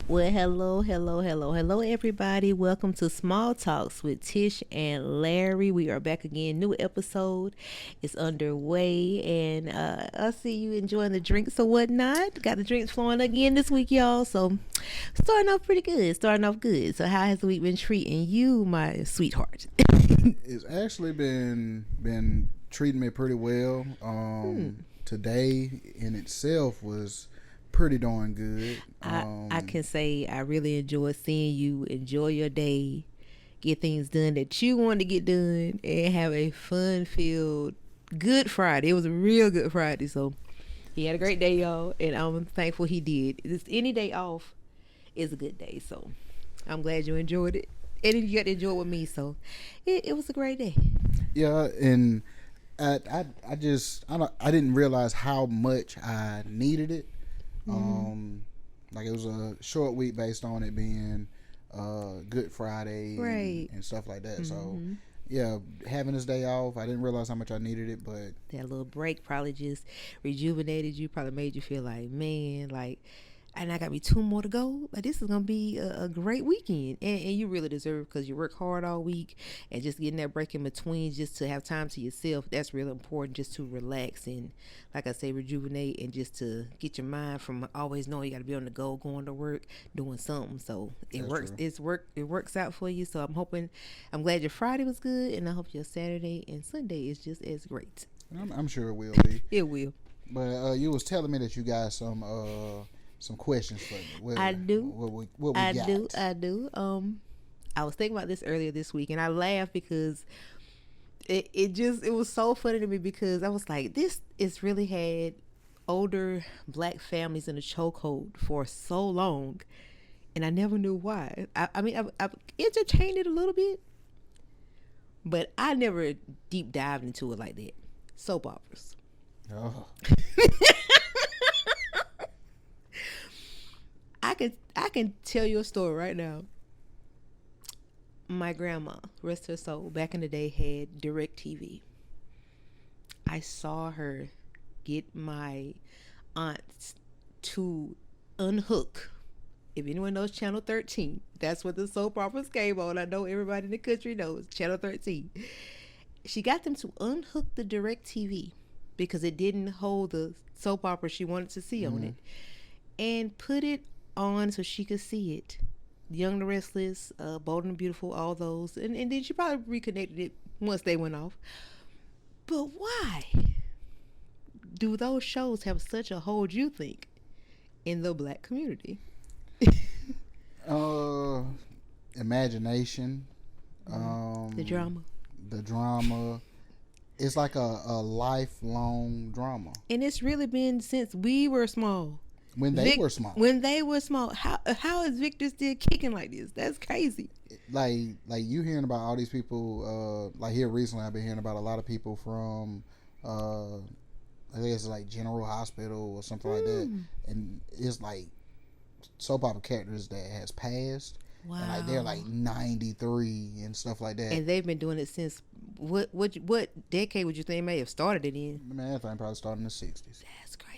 Well, hello, everybody. Welcome to Small Talks with Tish and Larry. We are back again. New episode is underway, and I see you enjoying the drinks or whatnot. Got the drinks flowing again this week, y'all. So, starting off pretty good. Starting off good. So, how has the week been treating you, my sweetheart? It's actually been treating me pretty well. Today in itself was pretty darn good. I can say I really enjoy seeing you enjoy your day, get things done that you want to get done, and have a fun filled good Friday. It was a real good Friday. So he had a great day, y'all, and I'm thankful he did. Any day off is a good day. So I'm glad you enjoyed it. And you got to enjoy it with me. So it was a great day. Yeah, and I didn't realize how much I needed it. Like it was a short week based on it being Good Friday Right. and stuff like that. So yeah, having this day off, I didn't realize how much I needed it, but That little break probably just rejuvenated you, probably made you feel like, man, like, and I got me two more to go. Like, this is gonna be a great weekend, and you really deserve it because you work hard all week, and just getting that break in between, just to have time to yourself. That's really important, just to relax and, like I say, rejuvenate, and just to get your mind from always knowing you got to be on the go, going to work, doing something. So it that's works. true. It works out for you. So I'm glad your Friday was good, and I hope your Saturday and Sunday is just as great. I'm sure it will be. It will. But you was telling me that you got some questions for me. I do. What we I got? do. I do. I was thinking about this earlier this week, and I laughed because it was so funny to me because I was like, this is really had older black families in a chokehold for so long, and I never knew why. I entertained it a little bit, but I never deep dived into it like that. Soap operas. Oh, I can tell you a story right now. My grandma, rest her soul, back in the day had direct TV. I saw her get my aunts to unhook. If anyone knows Channel 13, that's what the soap operas came on. I know everybody in the country knows Channel 13. She got them to unhook the direct TV because it didn't hold the soap opera she wanted to see on it, and put it on so she could see it. Young and the Restless, Bold and the Beautiful, all those. And then she probably reconnected it once they went off. But why do those shows have such a hold, you think, in the black community? uh, imagination. The drama. The drama. It's like a lifelong drama. And it's really been since we were small. When they were small, When they were small. How is Victor still kicking like this? That's crazy. like you hearing about all these people. Like here recently, I've been hearing about a lot of people from. I think it's like General Hospital or something like that, and it's like soap opera characters that has passed. Wow. And like they're like 93 and stuff like that. And they've been doing it since what decade would you think may have started it in? Man, that thing probably started in the 60s. That's crazy.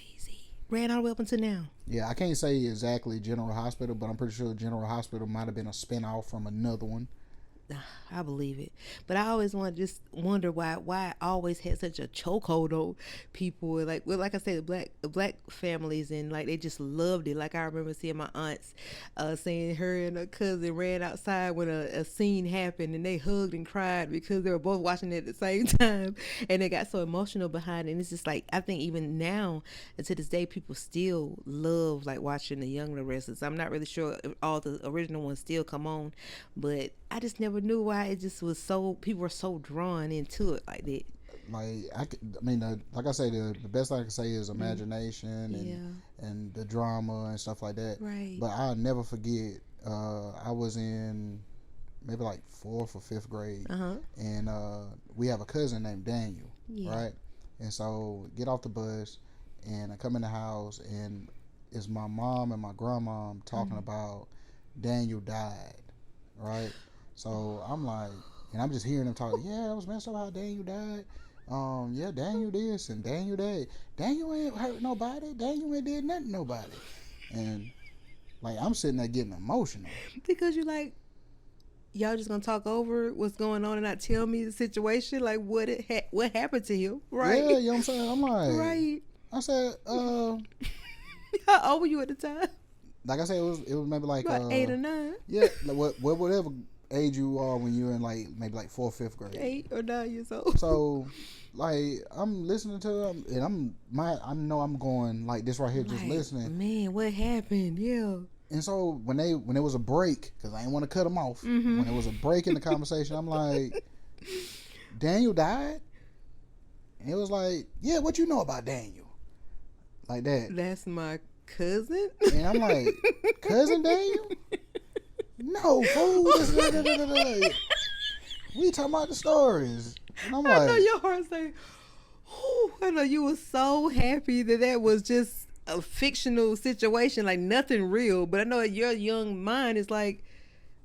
Ran all the way up until now. Yeah, I can't say exactly General Hospital, but I'm pretty sure General Hospital might have been a spinoff from another one. I believe it, but I always wonder why I always had such a chokehold on people. Like I said, the black families, and like they just loved it. Like I remember seeing my aunts, saying her and her cousin ran outside when a scene happened, and they hugged and cried because they were both watching it at the same time, and they got so emotional behind it. And it's just like, I think even now and to this day, people still love like watching the Younger Restless. I'm not really sure if all the original ones still come on, but I just never knew why it just was so, people were so drawn into it like that. Like I say, the best I can say is imagination and the drama and stuff like that. Right. But I'll never forget. I was in maybe like fourth or fifth grade, and we have a cousin named Daniel, right? And so get off the bus, and I come in the house, and it's my mom and my grandma talking about Daniel died, right? So I'm like, and I'm just hearing them talk. Yeah, that was messed up how Daniel died. Yeah, Daniel this and Daniel that. Daniel ain't hurt nobody. Daniel ain't did nothing to nobody. And Like, I'm sitting there getting emotional. Because you like, y'all just gonna talk over what's going on and not tell me the situation, like what happened to him, right? Yeah, you know what I'm saying? I'm like, right. I said, how old were you at the time? Like I said, it was maybe like about 8 or 9. Yeah, like whatever age you are when you're in like maybe like 4th, 5th grade. 8 or 9 years old. So, like, I'm listening to them, and I know I'm going like this right here, just listening. Man, what happened? Yeah. And so when there was a break, because I didn't want to cut them off. When there was a break in the conversation, I'm like, Daniel died, and it was like, yeah, what you know about Daniel? Like that. That's my cousin. And I'm like, cousin Daniel? No, fool. We talking about the stories. And I'm like, I know your heart saying, I know you were so happy that was just a fictional situation, like nothing real. But I know your young mind is like,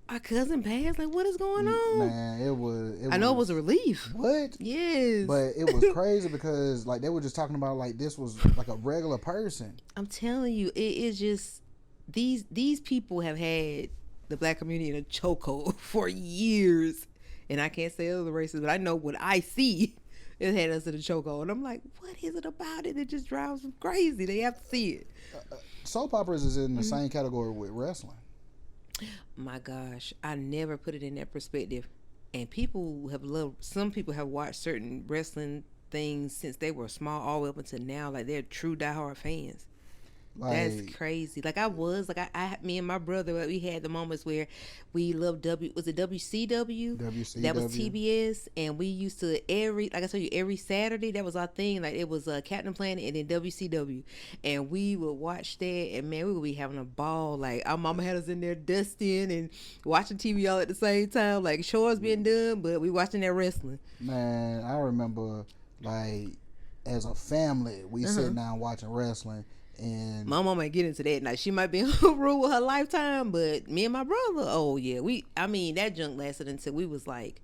our cousin passed. Like, what is going on? Man, it was. I know it was a relief. What? Yes. But it was crazy because like they were just talking about like this was like a regular person. I'm telling you, it is just these people have had the black community in a chokehold for years, and I can't say other races, but I know what I see. It had us in a chokehold, and I'm like, what is it about it that just drives them crazy? They have to see it. Soap operas is in the same category with wrestling. My gosh, I never put it in that perspective. And some people have watched certain wrestling things since they were small all the way up until now. Like, they're true diehard fans. That's crazy. Like, me and my brother, we had the moments where we loved was it WCW? WCW. That was TBS, and we used to like I told you, every Saturday, that was our thing. Like, it was Captain Planet and then WCW, and we would watch that, and man, we would be having a ball. Like, our mama had us in there dusting and watching TV all at the same time, like chores being done, but we watching that wrestling. Man, I remember, like, as a family, we sitting down watching wrestling. And my mama might get into that. Now, she might be rule with her lifetime, but me and my brother, oh yeah, that junk lasted until we was like,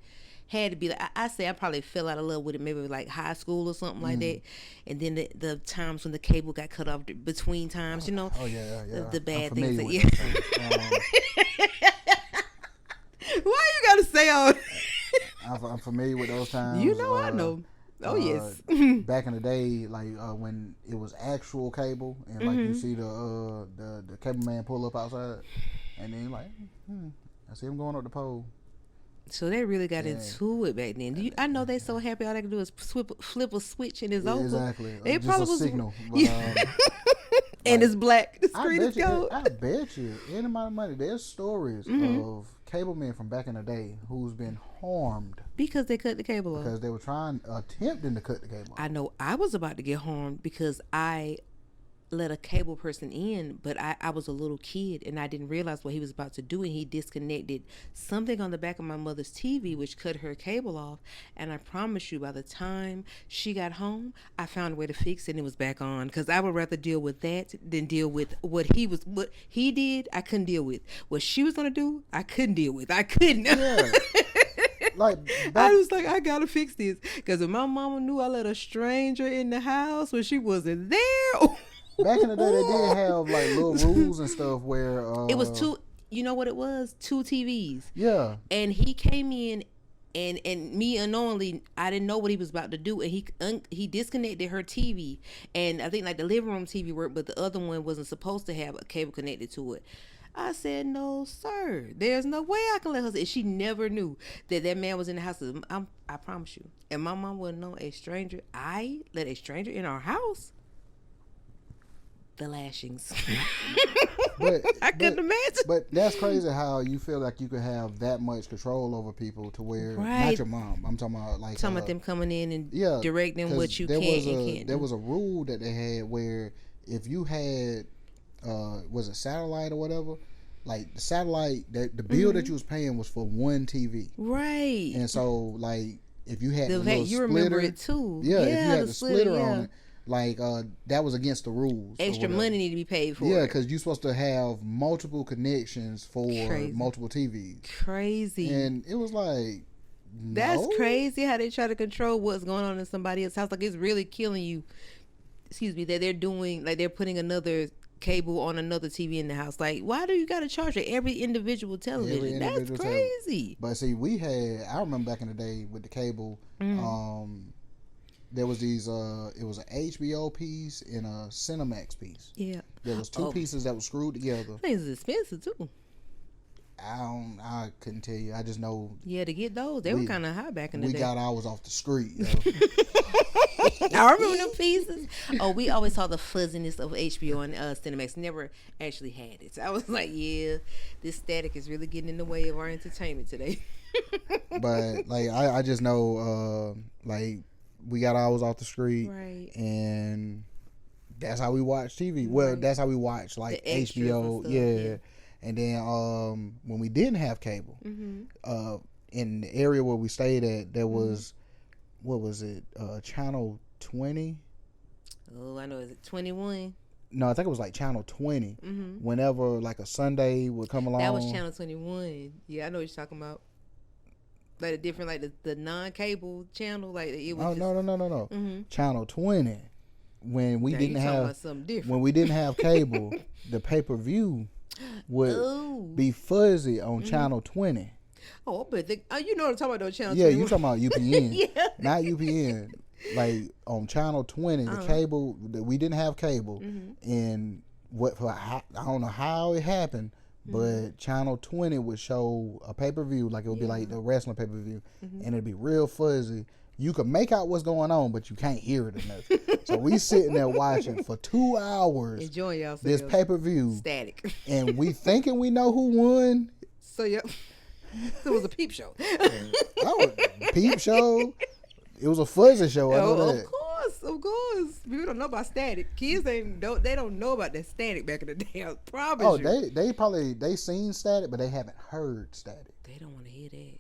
had to be like, I say I probably fell out of love with it maybe like high school or something like that. And then the times when the cable got cut off between times, you know. Oh yeah. The bad things. Why you gotta say all that? I'm familiar with those times. You know, I know. Oh yes. Back in the day, like when it was actual cable, and like you see the cable man pull up outside, and then like, I see him going up the pole. So they really got into it back then. I know they so happy all they can do is flip a switch and it's over. Exactly. They just probably a was signal. But, and it's black. The screen is gold. I bet you any amount of money. There's stories of cable men from back in the day who's been harmed because they cut the cable off. Because they were attempting to cut the cable off. I know I was about to get harmed because I let a cable person in, but I was a little kid and I didn't realize what he was about to do, and he disconnected something on the back of my mother's TV which cut her cable off, and I promise you by the time she got home I found a way to fix it and it was back on, because I would rather deal with that than deal with what he did. I couldn't deal with what she was gonna do. I couldn't deal with. I couldn't. Yeah. Like I was like, I gotta fix this, because if my mama knew I let a stranger in the house when she wasn't there. Back in the day, they did have like little rules and stuff where it was two. You know what it was? 2 TVs. Yeah. And he came in, and me unknowingly, I didn't know what he was about to do, and he disconnected her TV, and I think like the living room TV worked, but the other one wasn't supposed to have a cable connected to it. I said, no, sir. There's no way I can let her. And she never knew that man was in the house. I promise you. And my mom wouldn't know I let a stranger in our house. The lashings. I couldn't imagine. But that's crazy how you feel like you could have that much control over people to where, not your mom, I'm talking about like them coming in and directing what you can and can't. There was a rule that they had where if you had was it satellite or whatever, like the satellite, the bill that you was paying was for one TV, right? And so like if you had the you splitter, remember it too. If you had the splitter on it, like that was against the rules. Extra money need to be paid for. Yeah, because you're supposed to have multiple connections for multiple TVs. Crazy. And it was like, that's crazy how they try to control what's going on in somebody else's house. Like, it's really killing you. Excuse me. That they're doing, like, they're putting another cable on another TV in the house. Like, why do you got to charge for every individual television? That's crazy. But see, I remember back in the day with the cable, there was these, it was an HBO piece and a Cinemax piece. Yeah. There was two pieces that were screwed together. Things is expensive too. I couldn't tell you. I just know. Yeah, to get those, they were kind of high back in the day. We got ours off the street. I remember them pieces. Oh, we always saw the fuzziness of HBO and Cinemax. Never actually had it. So I was like, yeah, this static is really getting in the way of our entertainment today. But like, I just know, like, we got ours off the street, right? And that's how we watch TV. Well, right. That's how we watch like HBO. Yeah. And then when we didn't have cable, in the area where we stayed at, there was, what was it, Channel 20? Oh, I know. Is it 21? No, I think it was like Channel 20. Whenever like a Sunday would come along. That was Channel 21. Yeah, I know what you're talking about. Like a different, like the non-cable channel. Like it was. Oh, no. Channel 20. When we didn't have cable, the pay-per-view would be fuzzy on Channel 20. Oh, but you know what I'm talking about, those channels. Yeah, you talking about UPN. Not UPN. Like on Channel 20, the cable, we didn't have cable. And I don't know how it happened, but Channel 20 would show a pay-per-view, like it would be like the wrestling pay-per-view, and it'd be real fuzzy. You could make out what's going on, but you can't hear it enough. So we sitting there watching for 2 hours. Enjoying yourselves. This pay-per-view. Static. And we thinking we know who won. So, yep. It was a peep show. Peep show. It was a fuzzy show. I know that. Of course. People don't know about static. Kids don't know about that static back in the day. I promise you. They seen static, but they haven't heard static. They don't want to hear that.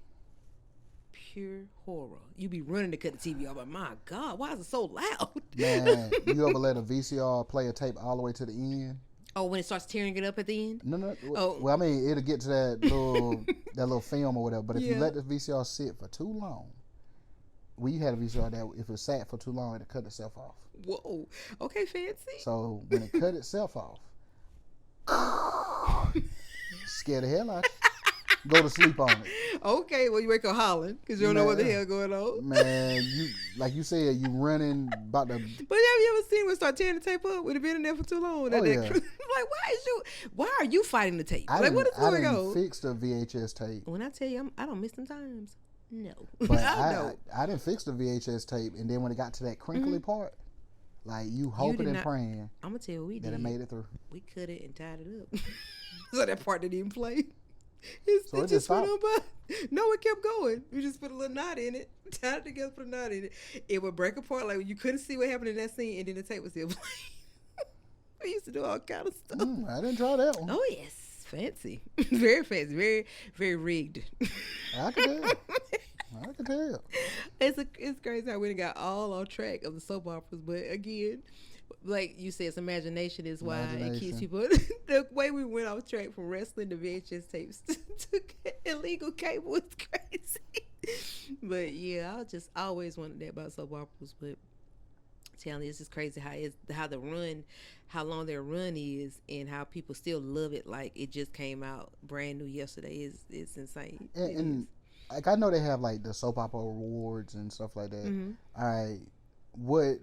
Pure horror. You be running to cut the TV off, but my God, why is it so loud? Man, you ever let a VCR play a tape all the way to the end? Oh, when it starts tearing it up at the end? No. Oh. Well, I mean, it'll get to that little film or whatever. But if you let the VCR sit for too long, we had a VCR that if it sat for too long, it'll cut itself off. Whoa. Okay, fancy. So when it cut itself off, scared the hell out you. Go to sleep on it. Okay, well, you wake up hollering because you don't know what the hell going on. Man, like you said, you running about the. But have you ever seen when start tearing the tape up? Would have been in there for too long. Oh, yeah. Like, why are you fighting the tape? Like, what is going on? I didn't fix the VHS tape. When I tell you, I don't miss them times. No. But I didn't fix the VHS tape, and then when it got to that crinkly part, like you hoping and praying. I'm gonna tell you what we did. That it made it through. We cut it and tied it up, so that part didn't even play. So it just went on by. No, it kept going. We just put a little knot in it, tied it together, put a knot in it. It would break apart, like you couldn't see what happened in that scene, and then the tape was still playing. We used to do all kind of stuff. I didn't try that one. Oh yes, fancy, very fancy, very very rigged. I can tell. It's crazy how we got all on track of the soap operas, but again, like you said, it's imagination is why it keeps people. The way we went off track from wrestling to VHS tapes to illegal cable is crazy. But yeah, I just always wanted that about soap operas. But telling you, it's just crazy how long their run is, and how people still love it. Like it just came out brand new yesterday. It's insane. And like I know they have like the soap opera awards and stuff like that. All right, what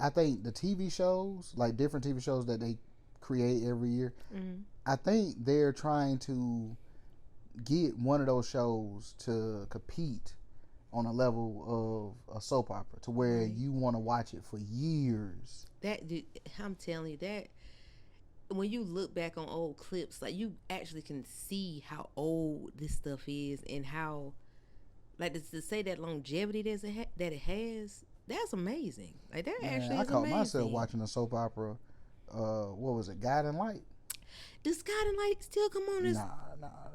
I think the TV shows, like different TV shows that they create every year, I think they're trying to get one of those shows to compete on a level of a soap opera to where you want to watch it for years. I'm telling you that when you look back on old clips, like you actually can see how old this stuff is and how, like to say that longevity that it has. That's amazing. Like that actually is I caught amazing. myself watching a soap opera. What was it? Guiding Light. Does Guiding Light still come on? Nah.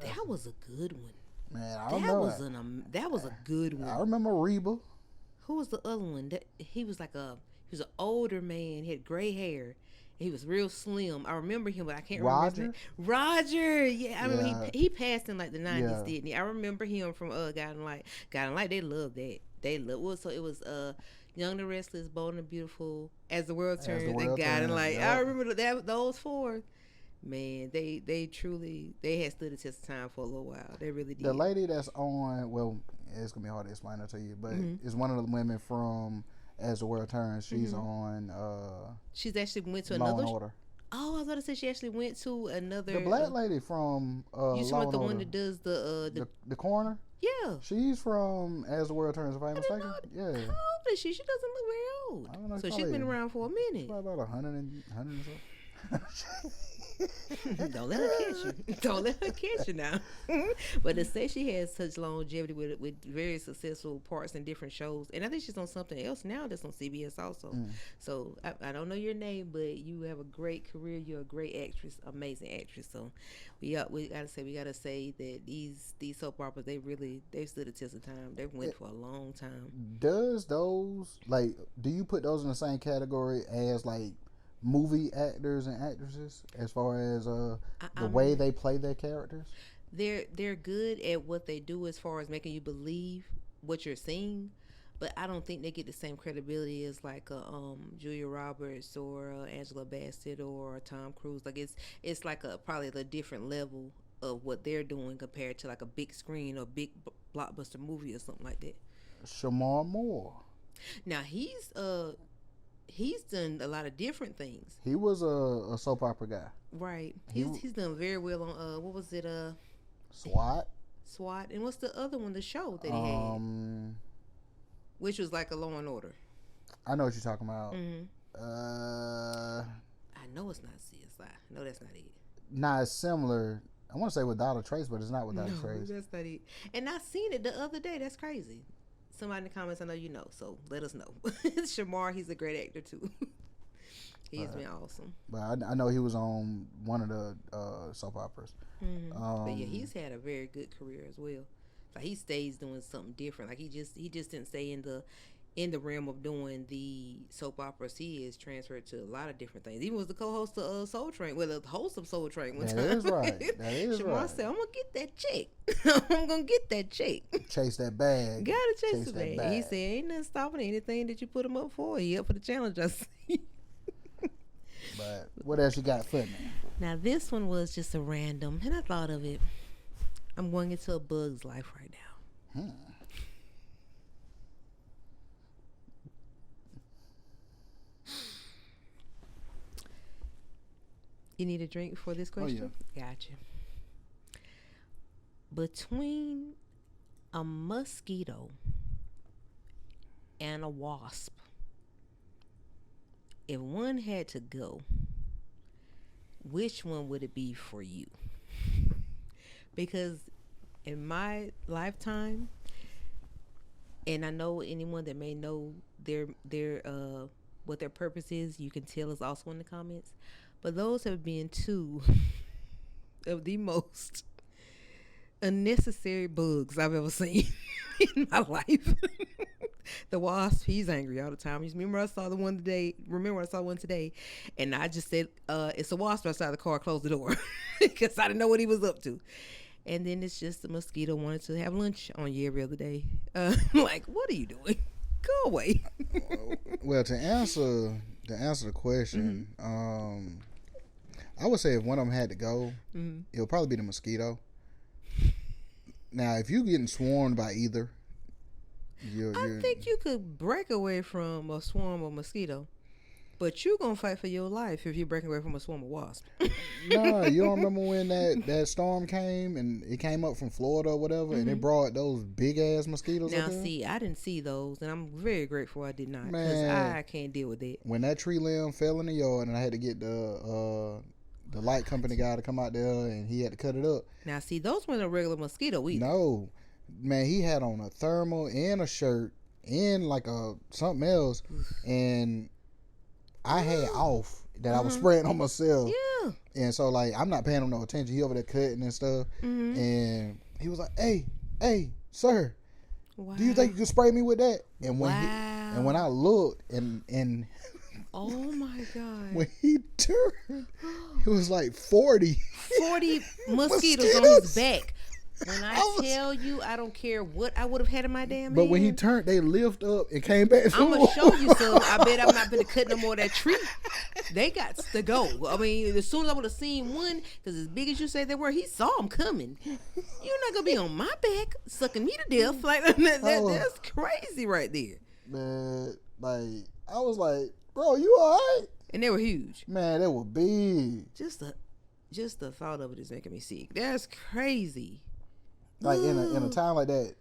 That was a good one. Man, I don't know. That was a good one. I remember Reba. Who was the other one? He was an older man. He had gray hair. He was real slim. I remember him, but I can't remember his name. Roger. Yeah, I remember he passed in like the 90s, didn't he? I remember him from Guiding Light. Guiding Light, they loved that. They loved. So it was Young and the Restless, Bold and the Beautiful, As the World As the Turns, and World God. And Turns, like, yep. I remember those four. Man, they truly, they had stood the test of time for a little while. They really did. The lady that's on, well, it's gonna be hard to explain it to you, but it's one of the women from As the World Turns. She's on. She's actually went to Law another. and Order. Oh, I was going to say she actually went to another. The black lady from you Law talking about and the Order. one that does The coroner. Yeah. She's from As the World Turns, if I'm mistaken. Yeah. How old is she? She doesn't look very old. I don't know, So she's been around for a minute. Probably about 100 and so. Don't let her catch you. Don't let her catch you now. But to say she has such longevity with very successful parts in different shows, and I think she's on something else now that's on CBS also. So I don't know your name, but you have a great career. You're a great actress, amazing actress. So we gotta say that these soap operas, they've stood the test of time. They've went for a long time. Does those, like, do you put those in the same category as like movie actors and actresses as far as the way they play their characters? They're good at what they do as far as making you believe what you're seeing, but I don't think they get the same credibility as like Julia Roberts or Angela Bassett or Tom Cruise. Like it's like probably a different level of what they're doing compared to like a big screen or big blockbuster movie or something like that. Shamar Moore. Now he's done a lot of different things. He was a soap opera guy. Right. He's done very well on what was it? SWAT. SWAT. And what's the other one? The show that he had, which was like a Law and Order. I know what you're talking about. I know it's not CSI. No, that's not it. Nah, it's similar. I want to say Without a Trace, but it's not Without a Trace. That's not it. And I seen it the other day. That's crazy. Somebody in the comments, I know you know, so let us know. Shamar, he's a great actor too. He's been awesome. But I know he was on one of the soap operas. But yeah, he's had a very good career as well. Like he stays doing something different. Like he just didn't stay in the realm of doing the soap operas. He is transferred to a lot of different things. Even was the co-host of Soul Train, the host of Soul Train one time. That is right. Shamar right. said, "I'm gonna get that check. I'm gonna get that check. Chase that bag. Gotta chase the bag." He said, "Ain't nothing stopping anything that you put him up for. He up for the challenge." I see. But what else you got for me? Now this one was just a random, and I thought of it. I'm going into a Bug's life right now. You need a drink before this question? Oh, yeah. Gotcha. Between a mosquito and a wasp, if one had to go, which one would it be for you? Because in my lifetime, and I know anyone that may know their what their purpose is, you can tell us also in the comments. But those have been two of the most unnecessary bugs I've ever seen in my life. The wasp, he's angry all the time. Remember I saw one today, and I just said, it's a wasp outside the car, close the door. Because I didn't know what he was up to. And then it's just the mosquito wanted to have lunch on you every other day. Like, what are you doing? Go away. Well, to answer the question, I would say if one of them had to go, it would probably be the mosquito. Now, if you're getting swarmed by either, I think you could break away from a swarm of mosquito, but you're going to fight for your life if you're breaking away from a swarm of wasp. No, you don't remember when that storm came and it came up from Florida or whatever, and it brought those big ass mosquitoes Now, up there? see, I didn't see those, and I'm very grateful I did not, because Man, I can't deal with it. When that tree limb fell in the yard and I had to get the light company guy to come out there and he had to cut it up. Now, see, those weren't a regular mosquito either. No, man, he had on a thermal and a shirt and like something else, and I had off that I was spraying on myself. Yeah. And so, like, I'm not paying him no attention. He over there cutting and stuff. And he was like, hey, sir, do you think you can spray me with that? And when when I looked and oh my God. when he turned, it was like 40 mosquitoes on his back. When I I was, tell you, I don't care what I would have had in my damn but when he hand. turned, they lift up and came back. I'm gonna show you some. I bet I'm not gonna cut no more of that tree. They got to go. I mean, as soon as I would have seen one, because as big as you say they were, he saw them coming. You're not gonna be on my back sucking me to death. Like that's crazy right there. Man, like I was like, bro, you alright? And they were huge. Man, they were big. Just the thought of it is making me sick. That's crazy. Like in a time like that,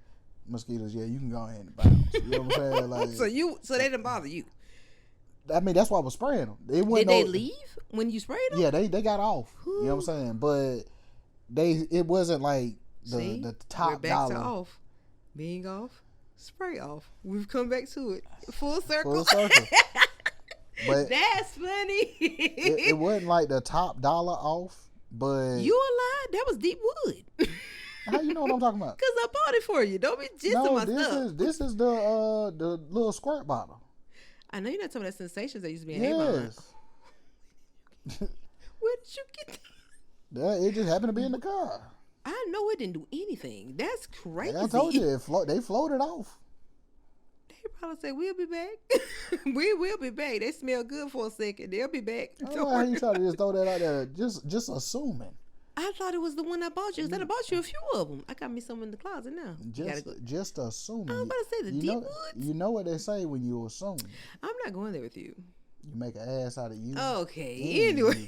mosquitoes, yeah, you can go ahead and bounce. You know what I'm saying? Like, so they didn't bother you. I mean, that's why I was spraying them. Did they leave when you sprayed them? Yeah, they got off. You know what I'm saying? But it wasn't like the top we're back dollar. to off. Being off, spray off. We've come back to it. Full circle. But that's funny. it wasn't like the top dollar off, but you a lie. That was deep wood. How you know what I'm talking about? Cause I bought it for you. Don't be jizzing my stuff. This is the little squirt bottle. I know you're not talking about sensations that used to be in Yes. Where did you get that? It just happened to be in the car. I know it didn't do anything. That's crazy. Like I told you, they floated off. They probably say, we'll be back. We will be back. They smell good for a second. They'll be back. I don't know how you try to just throw that out there, just assuming. I thought it was the one I bought you. Because I bought you a few of them. I got me some in the closet now. Just assuming. I was about to say the deep woods. You know what they say when you assume. I'm not going there with you. You make an ass out of you. Okay. Anyway.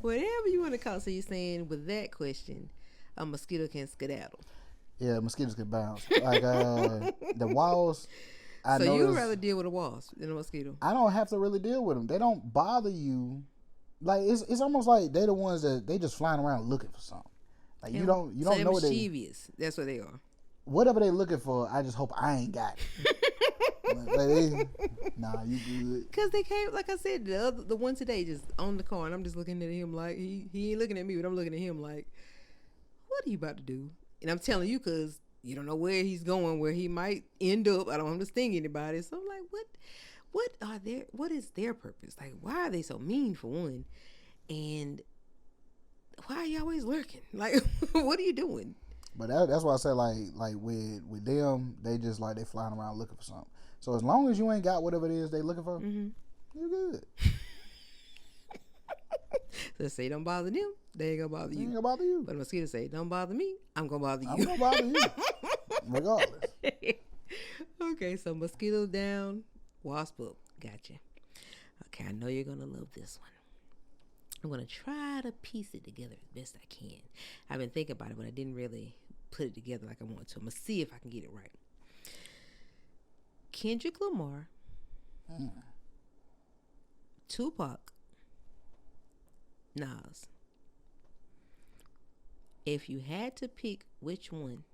Whatever you want to call. So you're saying with that question, a mosquito can skedaddle. Yeah, mosquitoes can bounce. Like the walls. So you'd rather deal with a wasp than a mosquito? I don't have to really deal with them. They don't bother you. Like it's almost like they're the ones that they just flying around looking for something. Like you don't know what they. Mischievous. That's what they are. Whatever they looking for, I just hope I ain't got it. Nah, you good. Cause they came, like I said, the one today just on the car, and I'm just looking at him like he ain't looking at me, but I'm looking at him like, what are you about to do? And I'm telling you, cause you don't know where he's going, where he might end up. I don't want him to sting anybody. So I'm like, what is their purpose? Like, why are they so mean for one? And why are you always lurking? Like, what are you doing? But that's why I say like with them, they just like they flying around looking for something. So as long as you ain't got whatever it is they looking for, you good. So say don't bother them, they ain't gonna bother you. They ain't gonna bother you. But a mosquito say don't bother me, I'm gonna bother you. I'm gonna bother you, regardless. Okay, so mosquito down, wasp up. Gotcha. Okay, I know you're gonna love this one. I'm gonna try to piece it together as best I can. I've been thinking about it, but I didn't really put it together like I want to. I'm gonna see if I can get it right. Kendrick Lamar, Tupac, Nas. If you had to pick which one,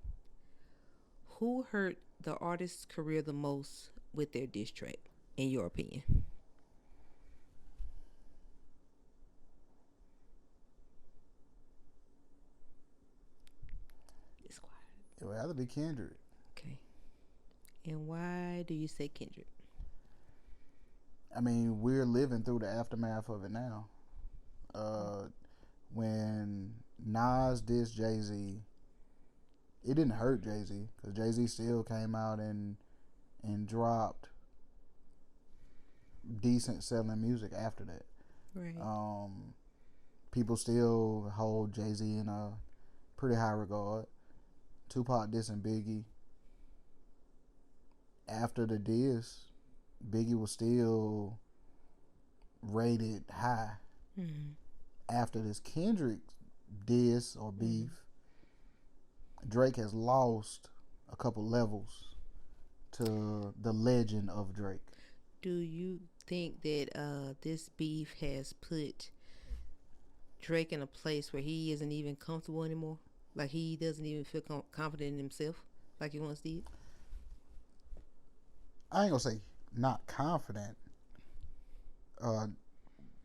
who hurt the artist's career the most with their diss track, in your opinion? It's quiet. It would have to be Kendrick. Okay. And why do you say Kendrick? I mean, we're living through the aftermath of it now. When Nas dissed Jay-Z, it didn't hurt Jay-Z because Jay-Z still came out and dropped decent selling music after that. Right. People still hold Jay-Z in a pretty high regard. Tupac dissing Biggie. After the diss, Biggie was still rated high. After this Kendrick diss or beef, Drake has lost a couple levels to the legend of Drake. Do you think that this beef has put Drake in a place where he isn't even comfortable anymore? Like he doesn't even feel confident in himself like he once did? I ain't gonna say not confident.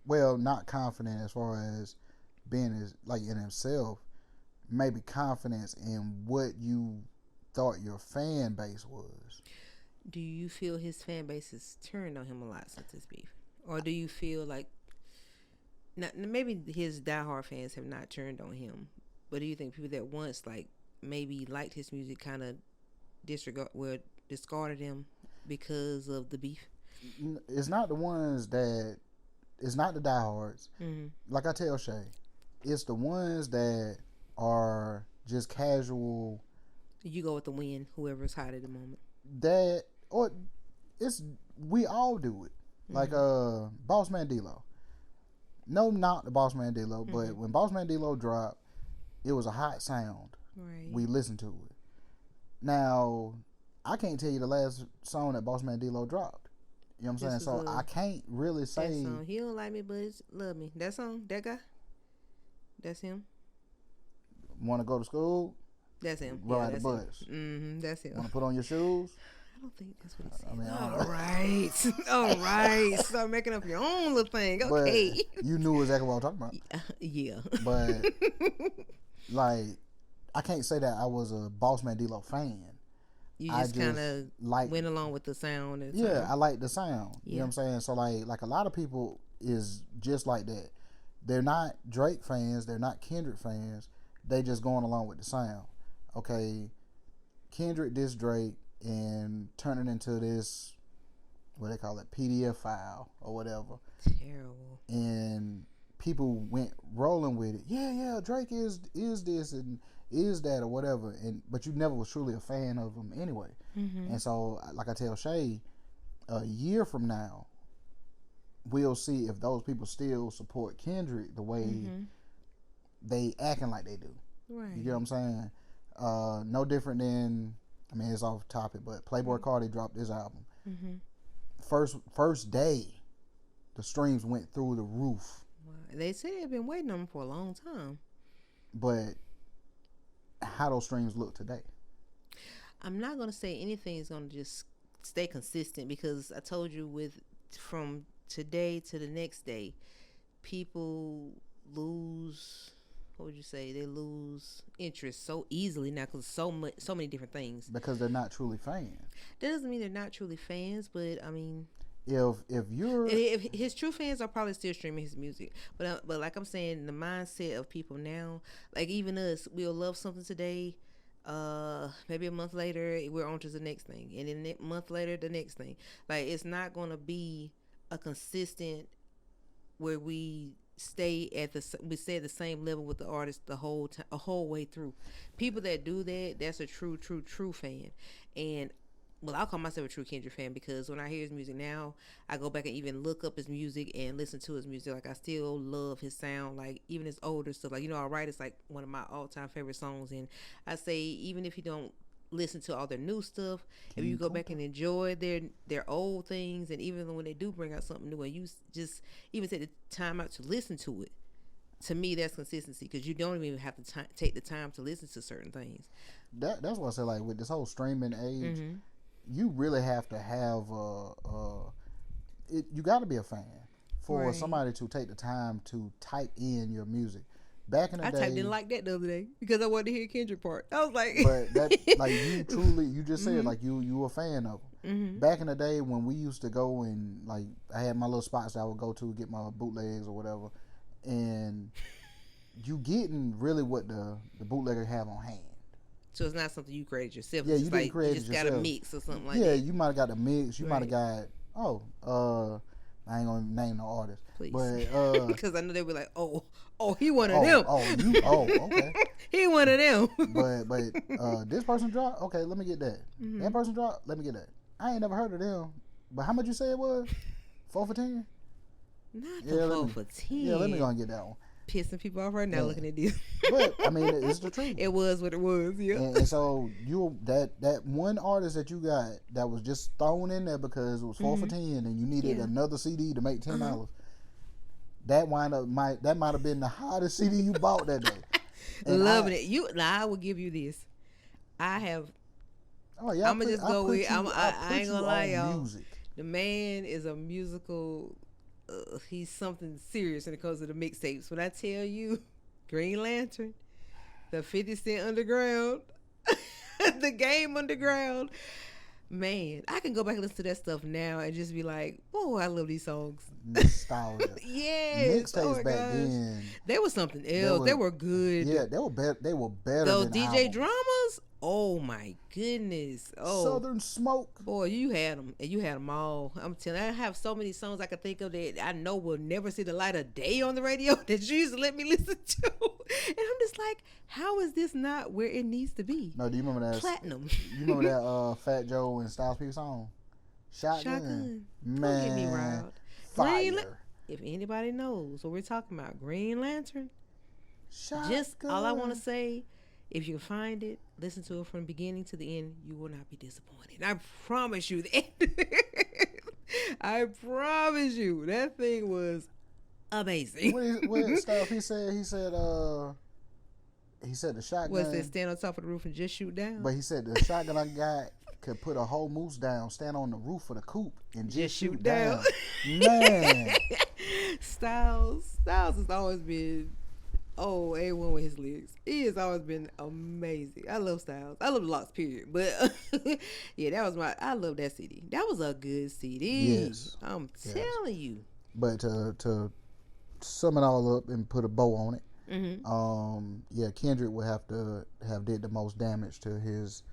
Not confident as far as being in himself. Maybe confidence in what you thought your fan base was. Do you feel his fan base has turned on him a lot since this beef? Or do you feel like maybe his diehard fans have not turned on him, But do you think people that once like maybe liked his music kind of discarded him because of the beef? It's not the ones that. It's not the diehards. Mm-hmm. Like I tell Shay, it's the ones that are just casual. You go with the wind, whoever's hot at the moment. That or it's we all do it. Like Boss Man D-Lo. No, not the Boss Man D-Lo, but when Boss Man D-Lo dropped, it was a hot sound. Right. We listened to it. Now, I can't tell you the last song that Boss Man D-Lo dropped. You know what I'm saying? So I can't really say. That song, he don't like me, but love me. That song, that guy, that's him. Want to go to school? That's him. Ride the bus. That's him. Want to put on your shoes? I don't think that's what he said. I mean, all right. Start making up your own little thing. Okay. But you knew exactly what I was talking about. Yeah. But like, I can't say that I was a Boss Man D-Lo fan. You just kind of went along with the sound. I like the sound. Yeah. You know what I'm saying? So like a lot of people is just like that. They're not Drake fans. They're not Kendrick fans. They just going along with the sound. Okay, Kendrick dissed Drake and turn it into this, what they call it, PDF file or whatever. Terrible. And people went rolling with it. Yeah, Drake is this and is that or whatever. But you never was truly a fan of him anyway. Mm-hmm. And so, like I tell Shay, a year from now, we'll see if those people still support Kendrick the way they acting like they do. Right. You get what I'm saying? No different than, I mean, it's off topic, but Playboi Carti dropped his album. Mm-hmm. First day, the streams went through the roof. Wow. They said they've been waiting on him for a long time. But how those streams look today? I'm not going to say anything is going to just stay consistent, because I told you from today to the next day, people lose. What would you say? They lose interest so easily now because so many different things. Because they're not truly fans. That doesn't mean they're not truly fans, but I mean, if his true fans are probably still streaming his music, but like I'm saying, the mindset of people now, like even us, we'll love something today. Maybe a month later, we're on to the next thing, and then a month later, the next thing. Like it's not going to be a consistent where we stay at the same level with the artist a whole way through. People that do that, that's a true fan. And I'll call myself a true Kendrick fan, because when I hear his music now, I go back and even look up his music and listen to his music. Like I still love his sound, like even his older stuff. Like All Right, it's like one of my all-time favorite songs. And I say, even if you don't listen to all their new stuff, if you go back and enjoy their old things, and even when they do bring out something new and you just even take the time out to listen to it, to me that's consistency, because you don't even have to take the time to listen to certain things. That's what I say, like with this whole streaming age, you really have to have you got to be a fan for somebody to take the time to type in your music. Back in the day, I typed in like that the other day because I wanted to hear Kendrick part. I was like, but that like you just said like you a fan of them. Back in the day when we used to go and like I had my little spots that I would go to get my bootlegs or whatever, and you getting really what the bootlegger have on hand. So it's not something you created yourself. Yeah, it's you didn't create it yourself. You just got a mix or something like that. Yeah, you might have got a mix. You might have got I ain't gonna name no artist. Please. But because I know they were like, oh, he one of them. Okay. He one of them. but this person dropped. Okay, let me get that. That person dropped. Let me get that. I ain't never heard of them. But how much you say it was? 4 for 10? Not the 4 for 10. Yeah, let me go and get that one. Pissing people off right now looking at this. But I mean, it's the truth. It was what it was. Yeah. And so that one artist that you got that was just thrown in there because it was 4 for 10 and you needed another CD to make $10. That might have been the hottest CD you bought that day. Loving it. Now I will give you this. I have. Oh yeah. I'm gonna just go with. I ain't gonna lie, y'all. Music. The man is a musical. He's something serious when it comes to the mixtapes. When I tell you, Green Lantern, the 50 Cent Underground, the Game Underground, Man, I can go back and listen to that stuff now and just be like, "Oh, I love these songs." Nostalgia. Yes. Oh Mixtapes my back gosh. then. They were something else. They were good. Yeah, they were better. They were better Those than DJ albums. dramas. Oh my goodness. Oh, Southern Smoke. boy, you had them, and you had them all. I'm telling you, I have so many songs I can think of that I know will never see the light of day on the radio that you used to let me listen to. And I'm just like, how is this not where it needs to be? No, do you remember that? Platinum. You remember that Fat Joe and Styles P song? Shotgun. Man. Man. Don't get me riled. Fire. If anybody knows what we're talking about, Green Lantern. Shotgun. Just all I want to say, if you can find it, listen to it from beginning to the end. You will not be disappointed. I promise you that. I promise you that thing was amazing. What stuff he said? He said the shotgun. What's that? Stand on top of the roof and just shoot down. But he said the shotgun I got could put a whole moose down, stand on the roof of the coop, and just shoot down. Man, Styles has always been A1 with his lyrics. He has always been amazing. I love Styles. I love the Locks, period. But yeah, I love that CD. That was a good CD. Yes. I'm telling you. But to sum it all up and put a bow on it, mm-hmm. Kendrick would have to have did the most damage to his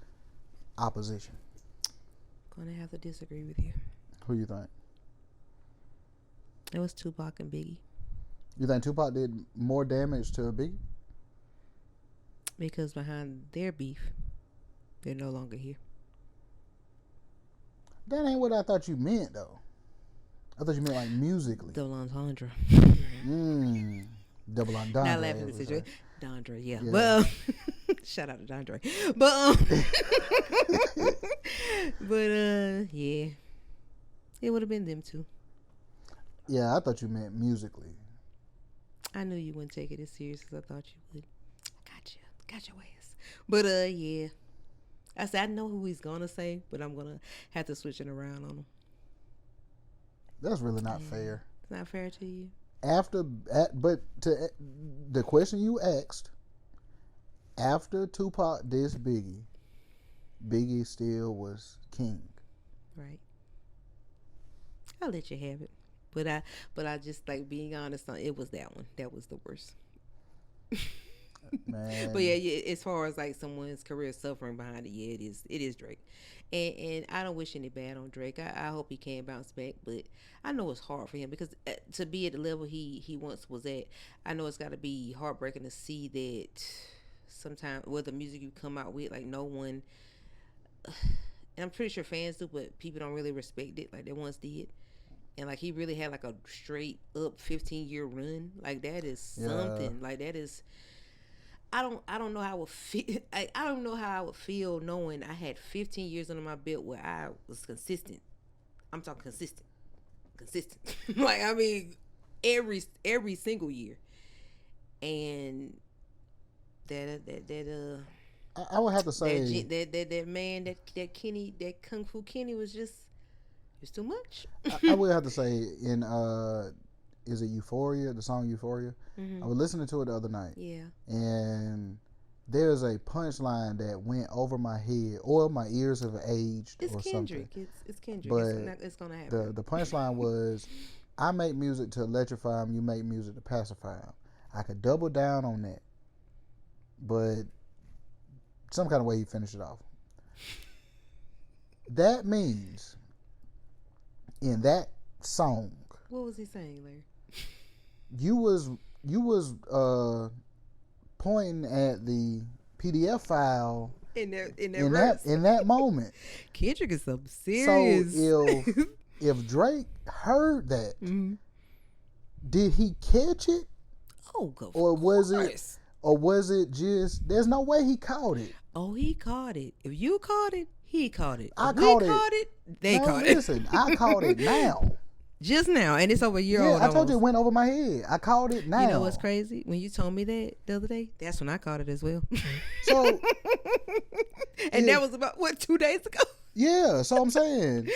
opposition. Gonna have to disagree with you. Who you think? It was Tupac and Biggie. You think Tupac did more damage to Biggie? Because behind their beef, they're no longer here. That ain't what I thought you meant, though. I thought you meant like musically. Double entendre. Double entendre. Not laughing at the situation. Dondre, yeah. Well, shout out to Dondre. But yeah, it would have been them too. Yeah, I thought you meant musically. I knew you wouldn't take it as serious as I thought you would. Got your ass. But yeah, I said I know who he's gonna say, but I'm gonna have to switch it around on him. That's really not fair. It's not fair to you. But to the question you asked, after Tupac dissed Biggie still was king. Right. I'll let you have it. But I just like being honest on it was that one. That was the worst. Man. But yeah, as far as like someone's career suffering behind it, yeah, it is Drake. And I don't wish any bad on Drake. I hope he can bounce back, but I know it's hard for him because to be at the level he once was at, I know it's got to be heartbreaking to see that sometimes the music you come out with, like no one, and I'm pretty sure fans do, but people don't really respect it like they once did. And like he really had like a straight up 15-year run. Like that is something. Like that is. I don't know how I would feel. I don't know how I would feel knowing I had 15 years under my belt where I was consistent. I'm talking consistent. Like I mean, every single year, and I would have to say that man that Kenny, that Kung Fu Kenny was just it's too much. I would have to say in is it Euphoria, the song Euphoria? Mm-hmm. I was listening to it the other night. Yeah. And there's a punchline that went over my head, or my ears have aged, it's or Kendrick. something. It's Kendrick. But it's gonna happen. The punchline was, I make music to electrify them, you make music to pacify them. I could double down on that. But some kind of way he finished it off. That means in that song, what was he saying, Larry? You was pointing at the PDF file in that moment. Kendrick is some serious. So if Drake heard that, did he catch it? Oh, go or was it just? There's no way he caught it. Oh, he caught it. If you caught it, he caught it. I caught it. They caught it. Listen, I caught it now. Just now, and it's over a year old. I told you it went over my head. I caught it now. You know what's crazy? When you told me that the other day, that's when I caught it as well. So, and that was about 2 days ago. Yeah, so I'm saying,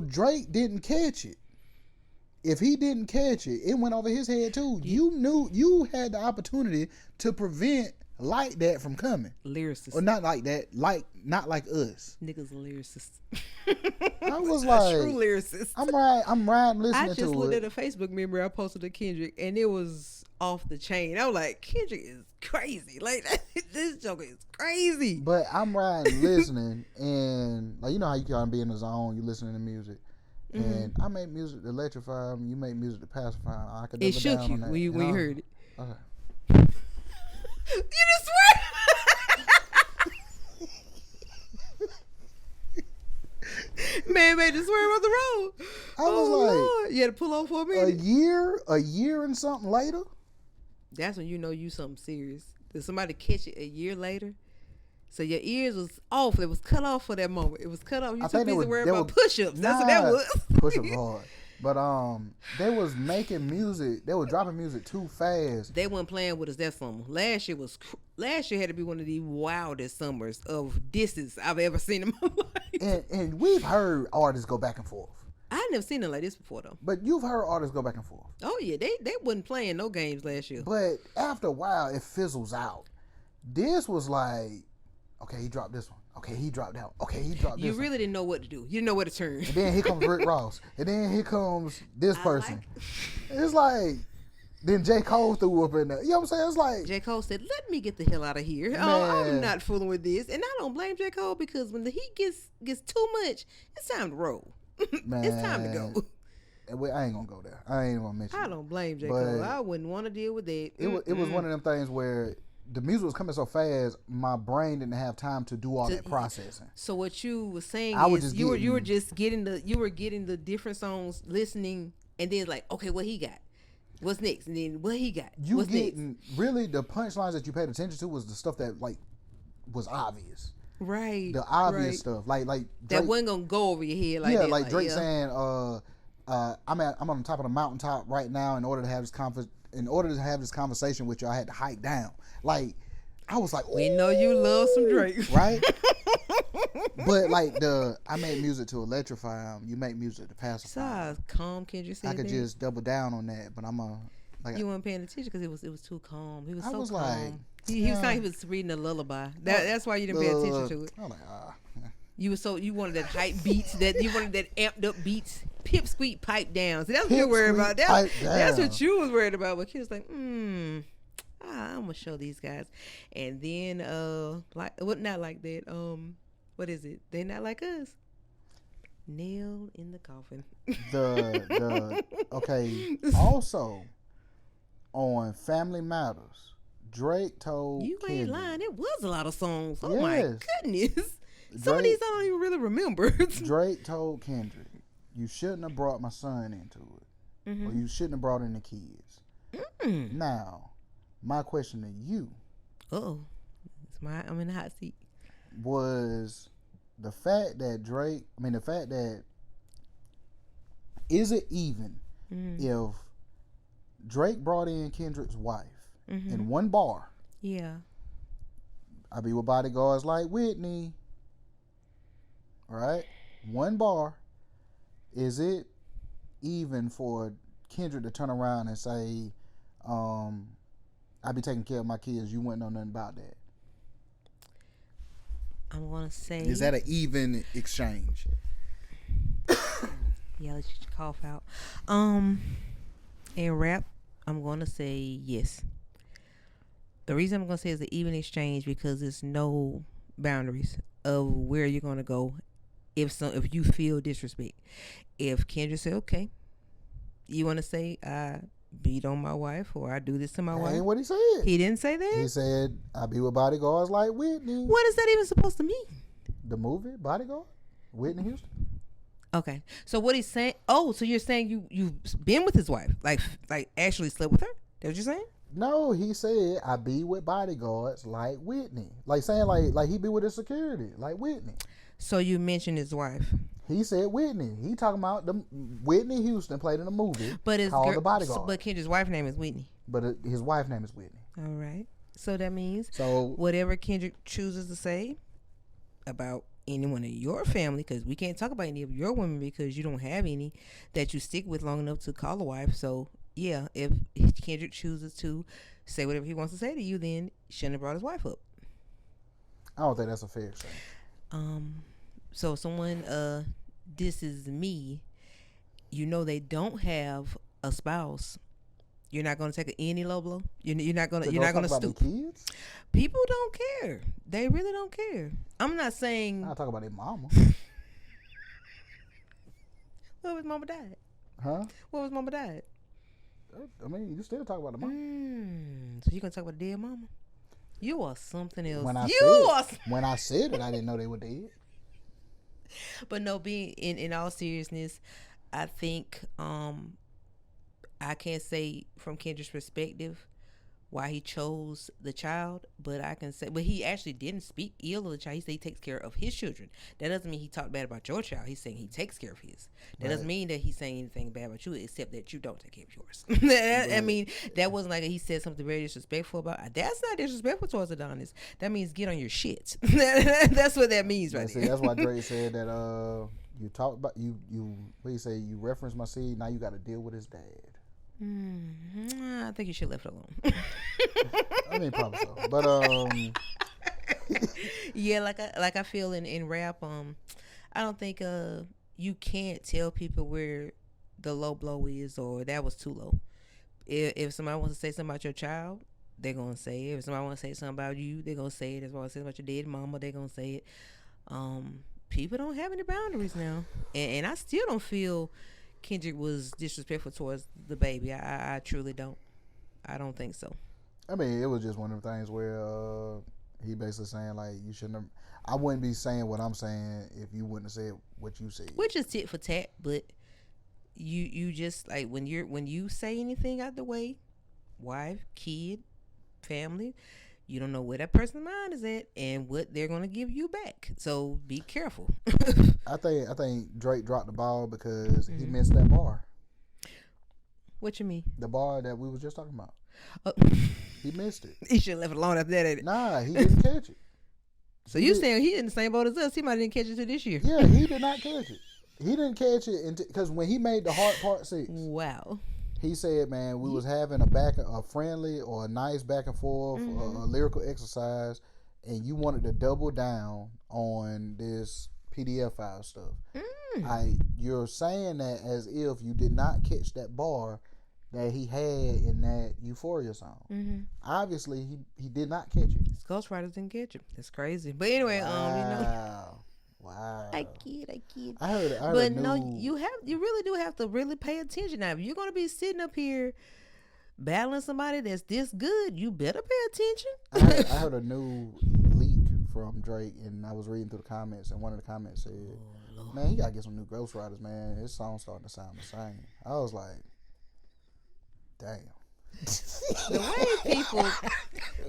Drake didn't catch it. If he didn't catch it, it went over his head too. You knew you had the opportunity to prevent like that from coming. Lyricist. Or not like that, not like us. Niggas a lyricist. I was like, a true lyricist. I'm riding listening to it. I just looked at a Facebook memory I posted to Kendrick, and it was off the chain. I was like, Kendrick is crazy. Like, this joke is crazy. But I'm riding listening, and like, you know how you kind of be in the zone, you listening to music. And I make music to electrify them. You make music to pacify them. I could it shook down you on that. when you heard it. Okay. You just swear. Man made to swear on the road. I was like, Lord. You had to pull on for a minute. A year and something later. That's when you know you something serious. Did somebody catch it a year later? So your ears was off. It was cut off for that moment. It was cut off. You too busy worrying about push-ups. That's what that was. Push-ups hard. But they was making music. They were dropping music too fast. They weren't playing with us that summer. Last year had to be one of the wildest summers of disses I've ever seen in my life. And we've heard artists go back and forth. I never seen it like this before though. But you've heard artists go back and forth. Oh yeah, they wasn't playing no games last year. But after a while, it fizzles out. This was like, okay, he dropped this one. Okay, he dropped that one. Okay, he dropped this one. You really didn't know what to do. You didn't know where to turn. And then here comes Rick Ross. And then here comes this person. It's like, then J. Cole threw up in there. You know what I'm saying? It's like, J. Cole said, let me get the hell out of here. Man. Oh, I'm not fooling with this. And I don't blame J. Cole because when the heat gets too much, it's time to roll. Man, it's time to go. I ain't gonna go there. I ain't gonna mention I don't blame J. Cole. I wouldn't want to deal with that. It was one of them things where the music was coming so fast, my brain didn't have time to do all that processing. So what you were saying you were just getting the different songs, listening, and then like, okay, what he got? What's next? And then what he got? What's next? Really the punchlines that you paid attention to was the stuff that like was obvious. Right. The obvious stuff. Like Drake, that wasn't gonna go over your head like that. Yeah, like Drake saying, I'm on the top of the mountaintop right now in order to have this conversation with you, I had to hike down. Like, I was like, we know you love some Drake, right? But like I make music to electrify them. You make music to pacify. Calm, Kendrick said. I could just double down on that, but you weren't paying attention because it was too calm. He was I so was calm. Like, he was like he was reading a lullaby. That's why you didn't pay attention to it. I was like, You wanted that hype beats, you wanted that amped up beats, pipsqueak pipe down. So that's what you were worried about. That's what you was worried about. But he was like, I'm gonna show these guys. And then not like that. What is it? They not like us. Nail in the coffin. Okay. Also, on Family Matters, Drake told you Kendrick, ain't lying. It was a lot of songs. Oh my goodness. Some of these I don't even really remember. Drake told Kendrick, you shouldn't have brought my son into it. Or you shouldn't have brought in the kids. Now, my question to you. I'm in the hot seat. Was the fact that is it even if Drake brought in Kendrick's wife in one bar? Yeah. I be with bodyguards like Whitney. Right? One bar. Is it even for Kendrick to turn around and say, I be taking care of my kids, you wouldn't know nothing about that? I'm gonna say, is that an even exchange? Yeah, let you cough out. In rap, I'm gonna say yes. The reason I'm gonna say it's an even exchange because there's no boundaries of where you're gonna go if you feel disrespect. If Kendrick say, okay, you wanna say I beat on my wife or I do this to my wife? Ain't what he said. He didn't say that? He said, I be with bodyguards like Whitney. What is that even supposed to mean? The movie, Bodyguard? Whitney Houston? Okay. So what he's saying, so you're saying you've been with his wife? Like actually slept with her? That's what you're saying? No, he said, I be with bodyguards like Whitney. Like saying like he be with his security, like Whitney. So you mentioned his wife. He said Whitney. He talking about Whitney Houston played in a movie called The Bodyguard. But Kendrick's wife's name is Whitney. But his wife's name is Whitney. All right. So that means whatever Kendrick chooses to say about anyone in your family, because we can't talk about any of your women because you don't have any that you stick with long enough to call a wife. So yeah, if Kendrick chooses to say whatever he wants to say to you, then he shouldn't have brought his wife up. I don't think that's a fair exchange. So someone disses me, you know they don't have a spouse. You're not going to take any low blow. You're not going to. You're not going to stoop. Kids? People don't care. They really don't care. I'm not saying. I talk about their mama. What was mama died? Huh? What was mama died? I mean, you still talk about the mama. So you gonna talk about the dead mama? You are something else. When I said it, I didn't know they were dead. But no, being in all seriousness, I think I can't say from Kendrick's perspective why he chose the child, but I can say, but he actually didn't speak ill of the child. He said he takes care of his children. That doesn't mean he talked bad about your child. He's saying he takes care of his. That doesn't mean that he's saying anything bad about you, except that you don't take care of yours. I mean, that wasn't like he said something very disrespectful about. That's not disrespectful towards Adonis. That means get on your shit. That's what that means, right? See, that's why Drake said that you talk about you. What do you say? You reference my seed. Now you got to deal with his dad. I think you should have left it alone. I mean, probably so. But yeah, like I feel in rap, I don't think you can't tell people where the low blow is or that was too low. If somebody wants to say something about your child, they're gonna say it. If somebody wants to say something about you, they're gonna say it. If somebody wants to say about your dead mama, they're gonna say it. People don't have any boundaries now, and I still don't feel Kendrick was disrespectful towards the baby. I truly don't. I don't think so. I mean, it was just one of the things where he basically saying like you shouldn't have. I wouldn't be saying what I'm saying if you wouldn't have said what you said. Which is tit for tat, but you just like when you say anything out the way, wife, kid, family, you don't know where that person's mind is at and what they're gonna give you back. So be careful. I think Drake dropped the ball because he missed that bar. What you mean? The bar that we was just talking about. He missed it. He should have left it alone after that. Nah, he didn't catch it. So you saying he in the same boat as us? He might didn't catch it till this year. Yeah, he did not catch it. He didn't catch it because when he made the Heart Part 6. Wow. He said, "Man, we was having a friendly or a nice back and forth, a lyrical exercise, and you wanted to double down on this PDF file stuff. You're saying that as if you did not catch that bar that he had in that Euphoria song. Obviously, he did not catch it. His ghostwriters didn't catch it. That's crazy. But anyway, Wow. I kid. I heard but no, you really do have to really pay attention. Now, if you're gonna be sitting up here battling somebody that's this good, you better pay attention. I heard a new leak from Drake, and I was reading through the comments, and one of the comments said, "Man, he gotta get some new ghostwriters, man. His song's starting to sound the same." I was like, "Damn." The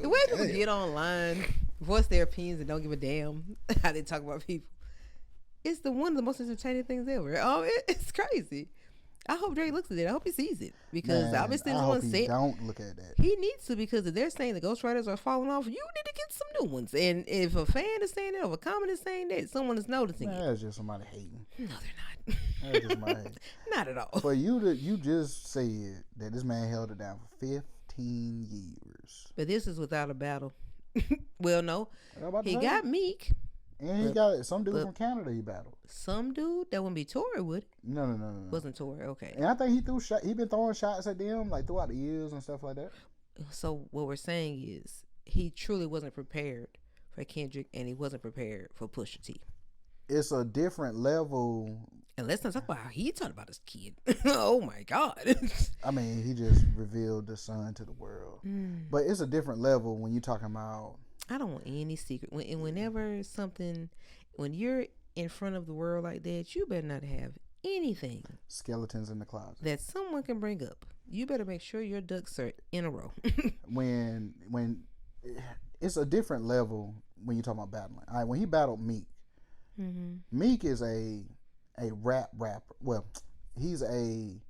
way people get online, voice their opinions, and don't give a damn how they talk about people. It's one of the most entertaining things ever. It's crazy. I hope Drake looks at it. I hope he sees it because obviously the one said don't look at that. He needs to, because if they're saying the ghostwriters are falling off, you need to get some new ones. And if a fan is saying that, or a comment is saying that, someone is noticing it. That's just somebody hating. No, they're not. That's just somebody hating. Not at all. But you just said that this man held it down for 15 years. But this is without a battle. Well, no, he got Meek. And he got some dude from Canada he battled. Some dude? That wouldn't be Tory, would it? No. Wasn't Tory, okay. And I think he been throwing shots at them like throughout the years and stuff like that. So what we're saying is he truly wasn't prepared for Kendrick, and he wasn't prepared for Pusha T. It's a different level. And let's not talk about how he talked about his kid. Oh my God. I mean, he just revealed the son to the world. But it's a different level when you're talking about. I don't want any secret. When you're in front of the world like that, you better not have anything. Skeletons in the closet. That someone can bring up. You better make sure your ducks are in a row. when it's a different level when you're talking about battling. All right, when he battled Meek, Meek is a rapper. Well, he's a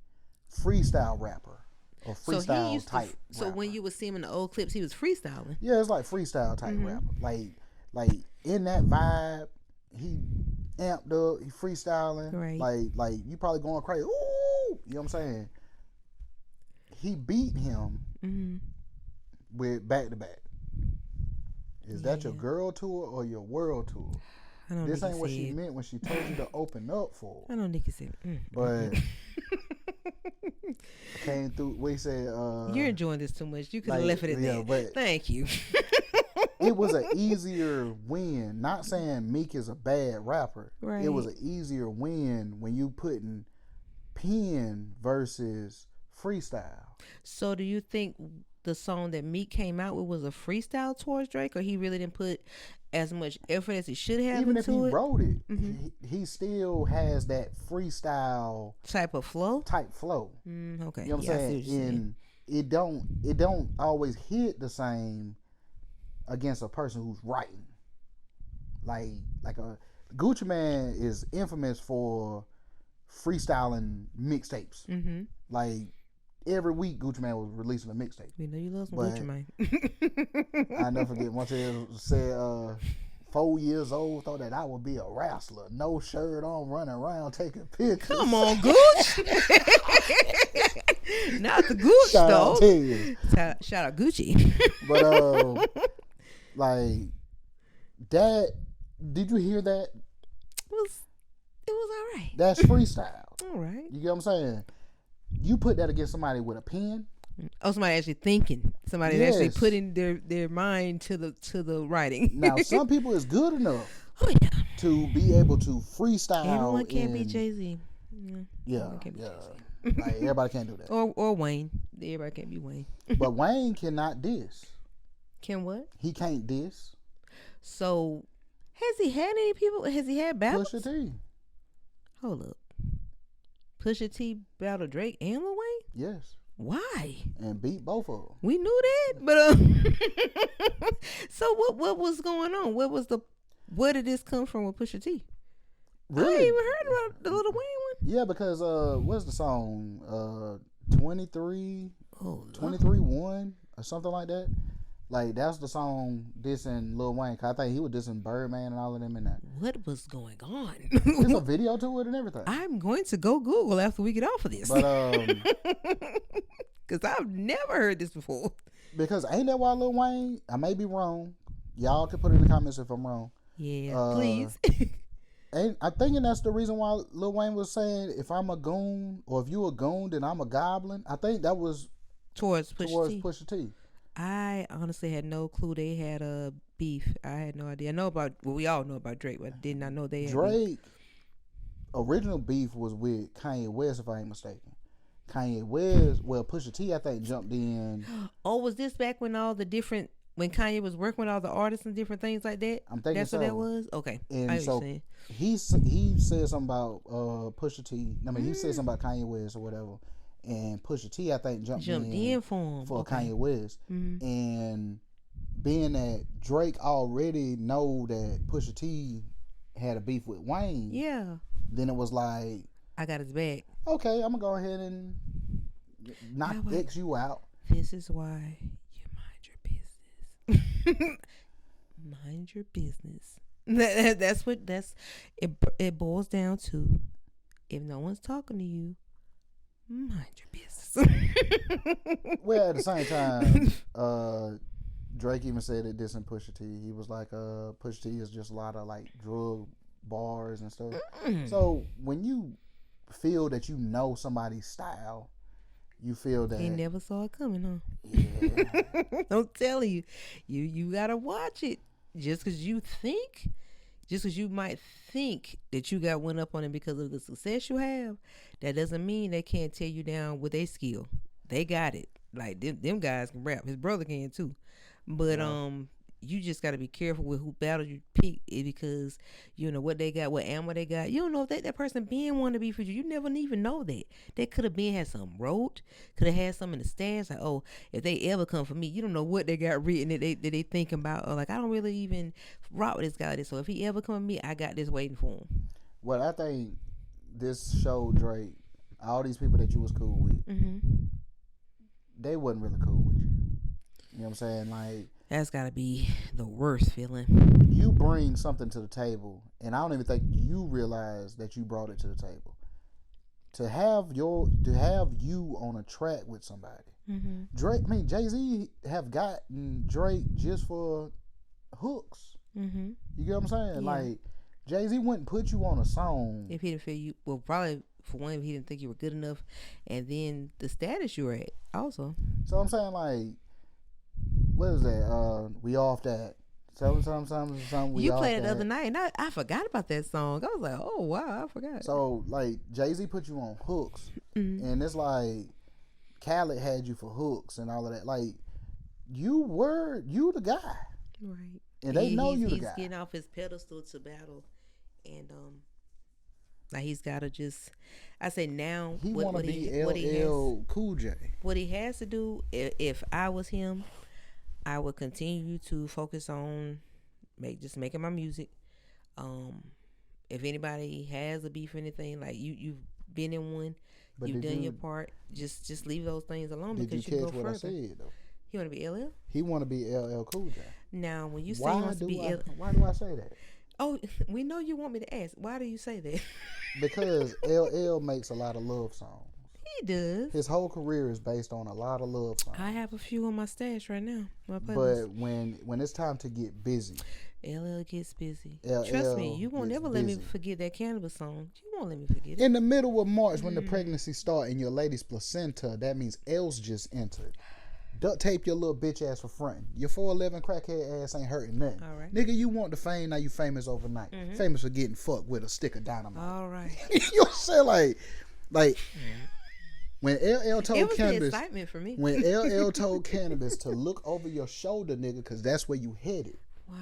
freestyle rapper. Or freestyle type. So when you would see him in the old clips, he was freestyling. Yeah, it's like freestyle type rapper. Like in that vibe, he amped up, he freestyling. Right. Like you probably going crazy. Ooh, you know what I'm saying? He beat him. with back to back. Is that your girl tour or your world tour? I don't this think ain't what she meant when she told you to open up for. I don't think he said. But came through. We said you're enjoying this too much. You could have left it at that. But thank you. It was an easier win. Not saying Meek is a bad rapper. Right. It was an easier win when you putting pen versus freestyle. So do you think the song that Meek came out with was a freestyle towards Drake, or he really didn't put as much effort as he should have Even into if he wrote it, he still has that freestyle type flow. Okay. You know what I'm saying? And it don't always hit the same against a person who's writing. Like a Gucci Man is infamous for freestyling mixtapes. Like every week Gucci Man was releasing a mixtape. We know you love some Gucci Man. I never forget once he said 4 years old, thought that I would be a wrestler, no shirt on, running around taking pictures. Come on, Gooch. Not the Gooch though. Shout out Gucci. But like that, did you hear that? It was all right. That's freestyle. All right. You get what I'm saying? You put that against somebody with a pen. Oh, somebody actually thinking. Somebody actually putting their mind to the writing. Now, some people is good enough to be able to freestyle. Everyone can't be Jay-Z. Yeah. Like, everybody can't do that. Or Wayne. Everybody can't be Wayne. But Wayne cannot diss. Can what? He can't diss. So, has he had any people? Has he had battles? Pusha T. Hold up. Pusha T battle Drake and Lil Wayne? Yes. Why? And beat both of them. We knew that, but so what was going on? Where did this come from with Pusha T? Really? I ain't even heard about the Lil Wayne one. Yeah, because what's the song? 23 1 or something like that. Like, that's the song dissing Lil Wayne. Cause I think he was dissing Birdman and all of them in that. What was going on? There's a video to it and everything. I'm going to go Google after we get off of this. But because I've never heard this before. Because ain't that why Lil Wayne? I may be wrong. Y'all can put it in the comments if I'm wrong. Yeah, please. And I'm thinking that's the reason why Lil Wayne was saying, if I'm a goon, or if you a goon, then I'm a goblin. I think that was towards Pusha T. I honestly had no clue they had a beef. I had no idea. I know about, well, we all know about Drake, but I did not know they had Drake. Beef. Original beef was with Kanye West, if I ain't mistaken. Kanye West, well, Pusha T, I think, jumped in. Oh, was this back when when Kanye was working with all the artists and different things like that? I'm thinking that's so. What that was? Okay. And so he said something about Pusha T. I mean, he said something about Kanye West or whatever. And Pusha T, I think, jumped in for him. For Kanye West. Mm-hmm. And being that Drake already know that Pusha T had a beef with Wayne. Yeah. Then it was like, I got his back. Okay, I'm going to go ahead and knock X you out. This is why you mind your business. Mind your business. That's what it boils down to. If no one's talking to you, mind your business. Well, at the same time, Drake even said it dissing Pusha T. He was like, Pusha T is just a lot of like drug bars and stuff. So when you feel that you know somebody's style, you feel that he never saw it coming, huh? Yeah. I'm telling you gotta watch it. Just because you might think that you got one up on it because of the success you have, that doesn't mean they can't tear you down with their skill. They got it. Like them guys can rap. His brother can too. But you just got to be careful with who battle you pick, because you know what they got, what ammo they got. You don't know if that person being want to be for you. You never even know that. They could have had some wrote, could have had some in the stands. Like, oh, if they ever come for me, you don't know what they got written that they thinking about. Or like, I don't really even rock with this guy like this. So if he ever come for me, I got this waiting for him. Well, I think this showed Drake, all these people that you was cool with, they wasn't really cool with you. You know what I'm saying? Like, that's got to be the worst feeling. You bring something to the table, and I don't even think you realize that you brought it to the table. you on a track with somebody. Drake, I mean Jay-Z have gotten Drake just for hooks. You get what I'm saying? Yeah. Like Jay-Z wouldn't put you on a song if he didn't feel you. Well, probably for one, if he didn't think you were good enough, and then the status you were at also. So I'm saying, like, what is that? We off that. Something. We you off played it that. the other night, and I forgot about that song. I was like, oh wow, I forgot. So like Jay-Z put you on hooks, and it's like Khaled had you for hooks and all of that. Like you the guy, right? And they know you the guy. He's getting off his pedestal to battle, and like he's got to just. I say now he want to be LL Cool J. What he has to do, if I was him, I would continue to focus on making my music. If anybody has a beef or anything, like you've been in one, but you've done your part. Just leave those things alone because you can go further. I said though? He want to be LL. He want to be LL Cool J. Now, when you say he wants to be why do I say that? Oh, we know you want me to ask. Why do you say that? Because LL makes a lot of love songs. He does. His whole career is based on a lot of love songs. I have a few on my stash right now. But when it's time to get busy, LL gets busy. LL Trust me, you won't ever let me forget that cannabis song. You won't let me forget it. In the middle of March, when the pregnancy starts in your lady's placenta, that means L's just entered. Duct tape your little bitch ass for fronting. Your 411 crackhead ass ain't hurting nothing. All right. Nigga, you want the fame, now you famous overnight. Famous for getting fucked with a stick of dynamite. All right. You know what I'm saying? Like when LL told it was Cannabis, the excitement for me. When LL told Cannabis to look over your shoulder, nigga, because that's where you headed. Wow.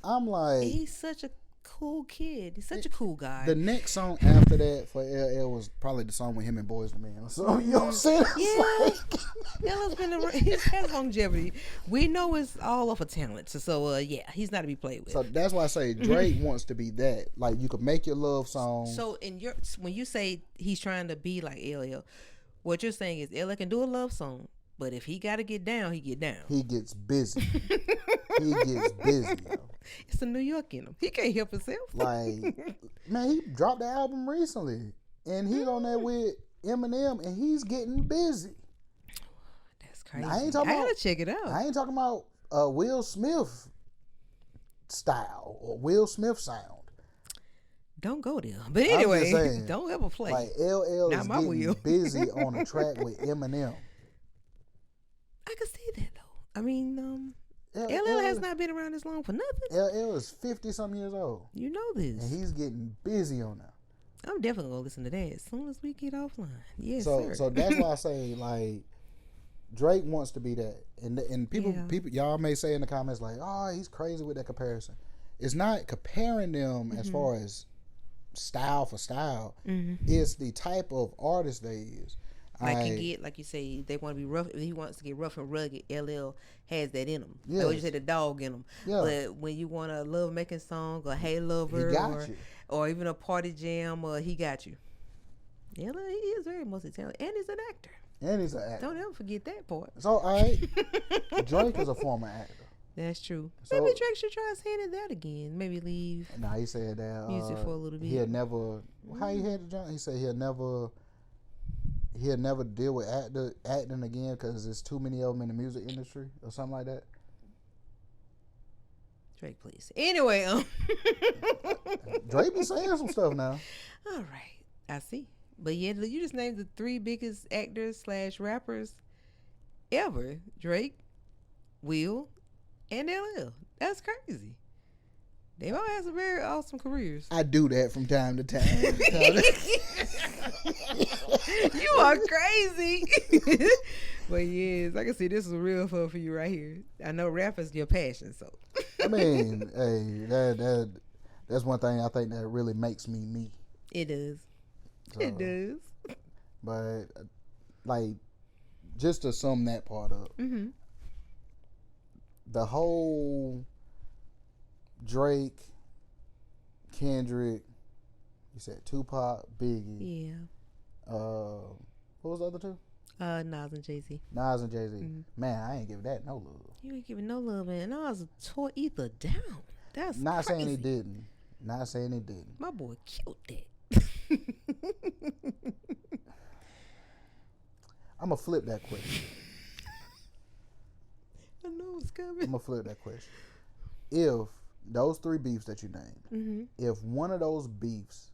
I'm like, he's such a cool kid. He's such a cool guy. The next song after that for LL was probably the song with him and Boys II Men. So you know what I'm saying? Yeah. LL's been he's had longevity. We know it's all off of talent. So yeah, he's not to be played with. So that's why I say Drake wants to be that. Like you could make your love song. So when you say he's trying to be like LL, what you're saying is LL can do a love song, but if he got to get down, he get down. He gets busy. He gets busy, yo. It's a New York in him. He can't help himself. Like, man, he dropped the album recently, and he's on there with Eminem, and he's getting busy. That's crazy. I gotta check it out. I ain't talking about Will Smith style or Will Smith sound. Don't go there. But anyway, saying, don't ever play. Like LL is getting busy on a track with Eminem. I can see that though. I mean, LL has not been around this long for nothing. LL is 50-something years old. You know this. And he's getting busy on that. I'm definitely going to listen to that as soon as we get offline. Yes, sir. So that's why I say, like, Drake wants to be that. And people, y'all may say in the comments, like, oh, he's crazy with that comparison. It's not comparing them as far as style for style. It's the type of artist they is. Like you say, they want to be rough. If he wants to get rough and rugged, LL has that in him. Yes. Like you say, the dog in him. Yeah. But when you want a love making song or Hey Lover or even a party jam, he got you. LL, he is very multi-talented, and he's an actor. Don't ever forget that part. So, all right, Drake is a former actor. That's true. So, maybe Drake should try his hand at that again. Maybe leave. Nah, he said that music for a little bit. He'll never. How he had the job? He said he'll never deal with acting again because there's too many of them in the music industry or something like that. Drake, please. Anyway, Drake be saying some stuff now. All right, I see. But yeah, you just named the 3 biggest actors / rappers ever: Drake, Will, and LL. That's crazy. They've all had some very awesome careers. I do that from time to time. You are crazy. But yes, I can see this is real fun for you right here. I know rap is your passion, so. I mean, hey, that's one thing I think that really makes me me. It does. So, it does. But like, just to sum that part up, the whole Drake, Kendrick, you said Tupac, Biggie. Yeah. What was the other 2? Nas and Jay-Z. Man, I ain't giving that no love. You ain't giving no love, man. Nas tore Ether down. That's not crazy. saying he didn't. Not saying he didn't. My boy killed that. I'm gonna flip that question. I know it's coming. I'm gonna flip that question. If those three beefs that you named, if one of those beefs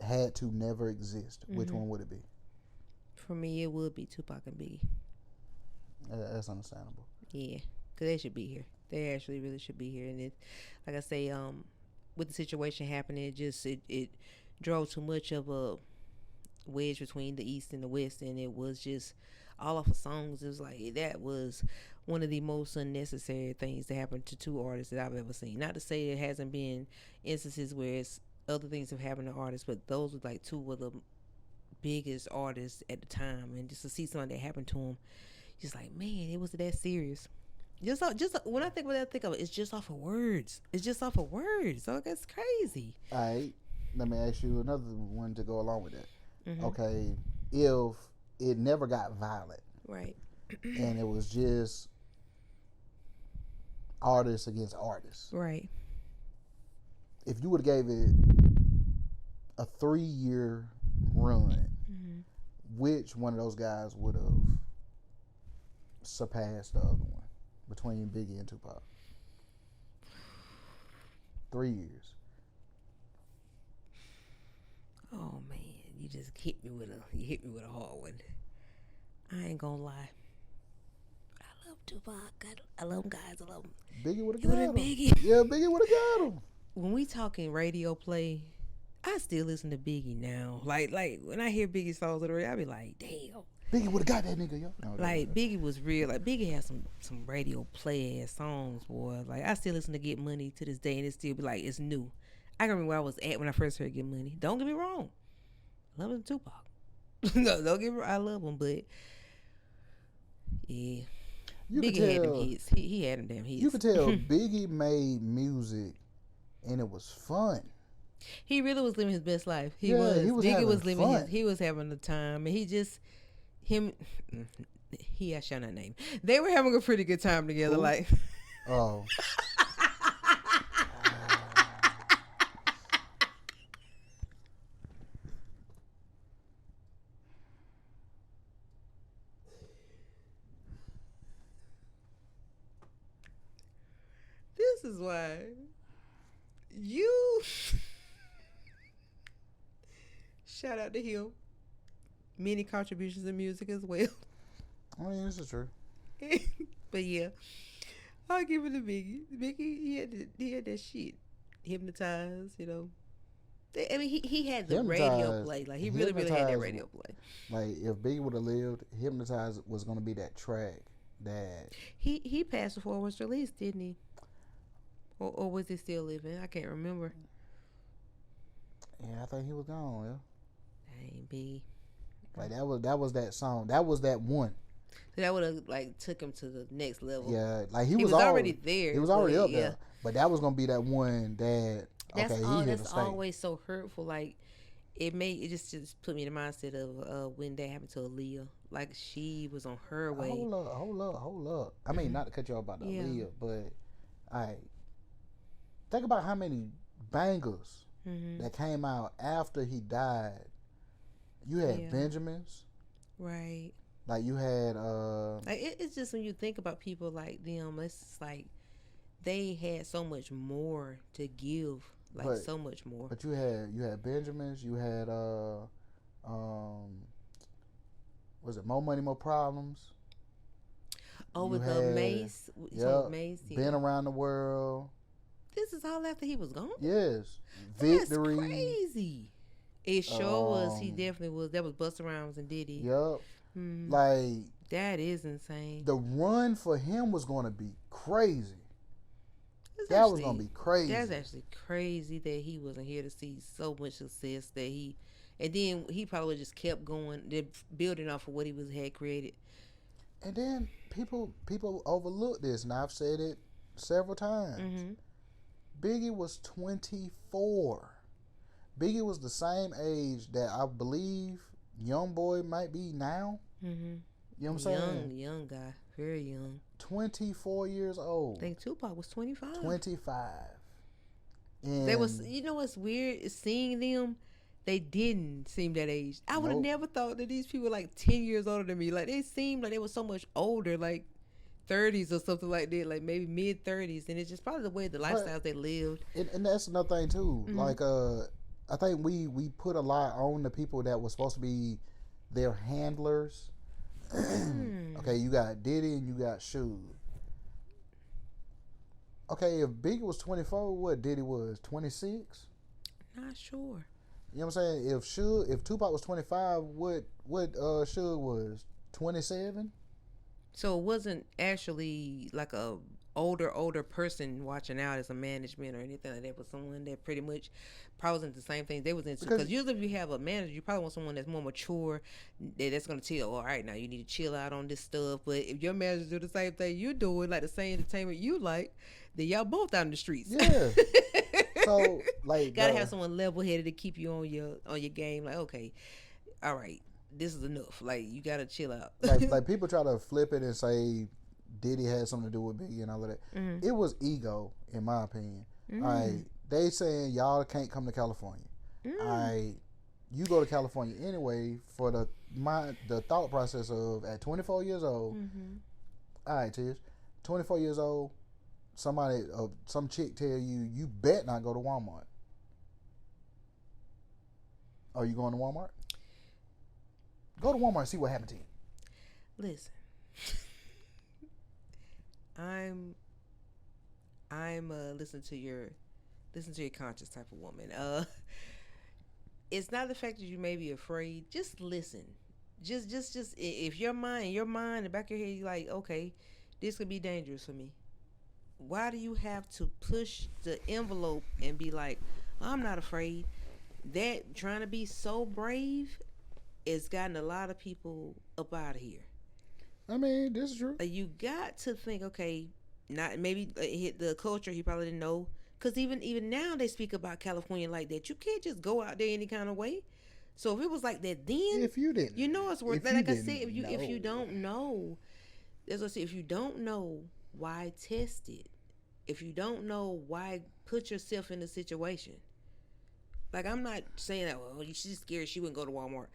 had to never exist, which one would it be? For me, it would be Tupac and Biggie. That's understandable. Yeah, because they should be here. They actually really should be here. And it, like I say, with the situation happening, it drove too much of a wedge between the East and the West, and it was just all off of songs. It was like that was one of the most unnecessary things that happened to two artists that I've ever seen. Not to say it hasn't been instances where it's other things have happened to artists, but those were like two of the biggest artists at the time, and just to see something that happened to them, just like, man, it was that serious. Just when I think of it, I think of it, it's just off of words. It's just off of words. So that's crazy. All right, let me ask you another one to go along with that. Okay, if it never got violent, right, and it was just artists against artists, right, if you would have gave it a 3-year run, which one of those guys would have surpassed the other one between Biggie and Tupac? 3 years. Oh man, you just hit me with a hard one. I ain't gonna lie. I love Tupac. I love him, guys. I love him. Biggie would have got him. Biggie. Yeah, Biggie would have got him. When we talking radio play, I still listen to Biggie now. Like when I hear Biggie songs on the radio, I be like, damn. Biggie would have got that nigga, yo. No, like Biggie was real. Like Biggie had some radio play ass songs, boy. Like I still listen to Get Money to this day, and it still be like it's new. I can remember where I was at when I first heard Get Money. Don't get me wrong, I love him Tupac. No, don't get me wrong, I love him, but yeah, Biggie had them hits. He had them damn hits. You could tell Biggie made music, and it was fun. He really was living his best life. He was Biggie was living fun. He was having the time, and I shall not name. They were having a pretty good time together. Ooh. Like, oh. This is why you shout out to him. Many contributions in music as well. Oh yeah, this is true. But yeah, I'll give it to Biggie. Biggie, he had that shit. Hypnotized, you know. I mean, he had the radio play. Like he really had that radio play. Like if Biggie would have lived, Hypnotized was gonna be that track that he passed before it was released, didn't he? Or was he still living? I can't remember. Yeah, I think he was gone. Yeah. Dang, Biggie. Like that was that song. That was that one. So that would have like took him to the next level. Yeah, like he was already there. He was already up there. But that was gonna be that one that that's always so hurtful. Like it just put me in the mindset of when that happened to Aaliyah. Like she was on her way. Hold up. I mean, not to cut you off about the Aaliyah, but think about how many bangers that came out after he died. You had Benjamins, right? Like you had like it's just when you think about people like them, it's just like they had so much more to give, like so much more. But you had Benjamins, you had was it More Money, More Problems? Oh, with the Mace, Mace, Been Around the World. This is all after he was gone. Yes, Victory. That's crazy. It sure was. He definitely was. That was Busta Rhymes and Diddy. Yep. Like that is insane. The run for him was going to be crazy. Was going to be crazy. That's actually crazy that he wasn't here to see so much success and then he probably just kept going, building off of what he had created. And then people overlook this, and I've said it several times. Biggie was 24. Biggie was the same age that I believe Young Boy might be now. You know what I'm saying? Young guy. Very young. 24 years old. I think Tupac was 25. 25. And they was, you know what's weird is seeing them. they didn't seem that age. I would have Nope. never thought that these people were like 10 years older than me. Like they seemed like they were so much older, like 30s or something like that, like maybe mid 30s, and it's just probably the way the But lifestyles they lived. and that's another thing too. Like I think we put a lot on the people that were supposed to be their handlers. Okay, you got Diddy and you got Suge. Okay, if Biggie was 24, what Diddy was 26? Not sure. You know what I'm saying? If Tupac was 25, what Suge was 27? So it wasn't actually like a older person watching out as a management or anything like that, but someone that pretty much probably wasn't the same thing they was into. Because usually if you have a manager, you probably want someone that's more mature, that's going to tell, all right, now you need to chill out on this stuff. But if your manager do the same thing you doing, like the same entertainment you like, then y'all both out in the streets. Yeah. So like gotta have someone level headed to keep you on your game. Like, okay, all right, this is enough. Like, you gotta chill out. like people try to flip it and say Diddy had something to do with Biggie and all of that. It was ego, in my opinion. They saying y'all can't come to California. You go to California anyway for the thought process of at 24 years old. All right, Tish, 24 years old. Some chick tell you bet not go to Walmart. Are you going to Walmart? Go to Walmart and see what happened to you. Listen, I'm listen to your conscious type of woman. It's not the fact that you may be afraid. Just listen. Just if your mind, in the back of your head, you're like, okay, this could be dangerous for me. Why do you have to push the envelope and be like, I'm not afraid? That trying to be so brave has gotten a lot of people up out of here. I mean, this is true. You got to think, okay, not maybe hit the culture he probably didn't know, because even now they speak about California like that. You can't just go out there any kind of way. So if it was like that then, if you didn't, it's worth. Like I said, if you don't know, as I said, if you don't know, why test it? If you don't know, why put yourself in a situation? Like, I'm not saying that, well, she's scared she wouldn't go to Walmart.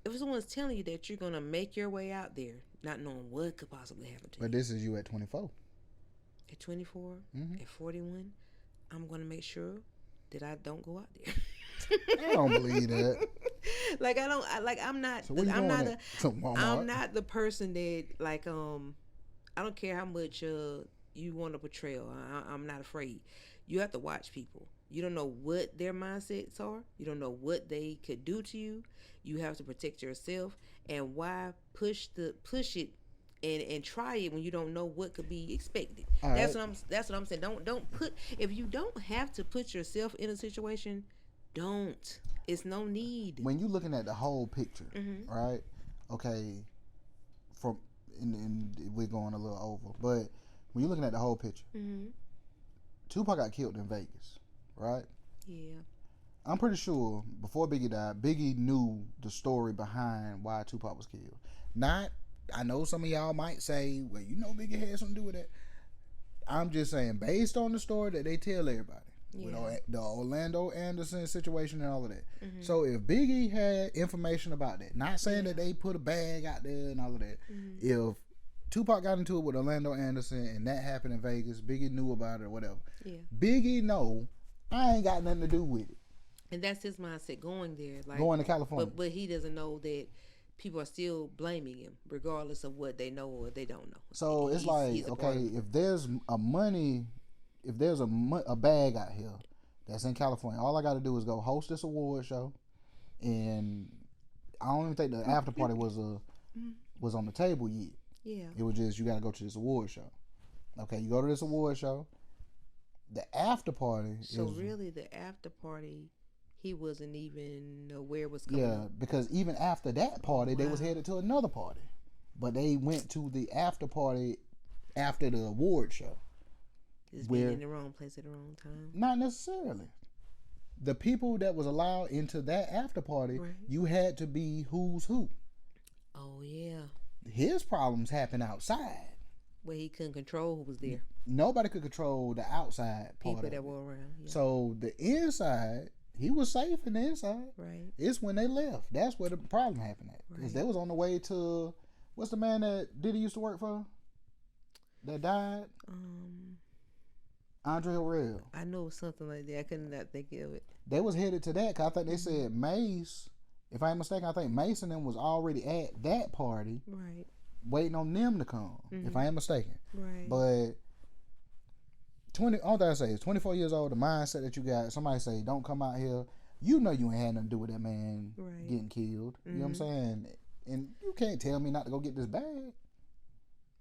If someone's telling you that you're going to make your way out there, not knowing what could possibly happen to you. But this is you at 24. At 24, at 41, I'm going to make sure that I don't go out there. I don't believe that. I'm not. So I'm not the person that I don't care how much you want to portray. I'm not afraid. You have to watch people. You don't know what their mindsets are. You don't know what they could do to you. You have to protect yourself. And why push it and try it when you don't know what could be expected? That's what I'm saying. Don't put, if you don't have to put yourself in a situation, don't. It's no need. When you're looking at the whole picture, right? Okay, and we're going a little over, but when you're looking at the whole picture, Tupac got killed in Vegas, right? Yeah. I'm pretty sure before Biggie died, Biggie knew the story behind why Tupac was killed. I know some of y'all might say, well, Biggie had something to do with it. I'm just saying, based on the story that they tell everybody, with the Orlando Anderson situation and all of that. So if Biggie had information about that, not saying that they put a bag out there and all of that, if Tupac got into it with Orlando Anderson and that happened in Vegas, Biggie knew about it or whatever. Yeah. Biggie know I ain't got nothing to do with it. And that's his mindset going there. Like, going to California. But he doesn't know that people are still blaming him regardless of what they know or they don't know. So it's like, okay, if there's a bag out here that's in California, all I got to do is go host this award show, and I don't even think the after party was on the table yet. Yeah, it was just, you got to go to this award show. Okay, you go to this award show. The after party. So really, the after party, he wasn't even aware was coming. Yeah, because even after that party, they was headed to another party, but they went to the after party after the award show. Just being in the wrong place at the wrong time? Not necessarily. The people that was allowed into that after party, you had to be who's who. Oh, yeah. His problems happened outside. Where he couldn't control who was there. Nobody could control the outside part people that were around. Yeah. So the inside, he was safe in the inside. Right. It's when they left. That's where the problem happened at. Because they was on the way to, what's the man that Diddy used to work for? That died? Andre Harrell. I know it was something like that. I couldn't not think of it. They was headed to that because I think they said Mace, if I ain't mistaken, I think Mason and was already at that party. Right. Waiting on them to come, if I ain't mistaken. Right. But all that I say is 24 years old, the mindset that you got, somebody say, don't come out here. You know you ain't had nothing to do with that man getting killed. You know what I'm saying? And you can't tell me not to go get this bag.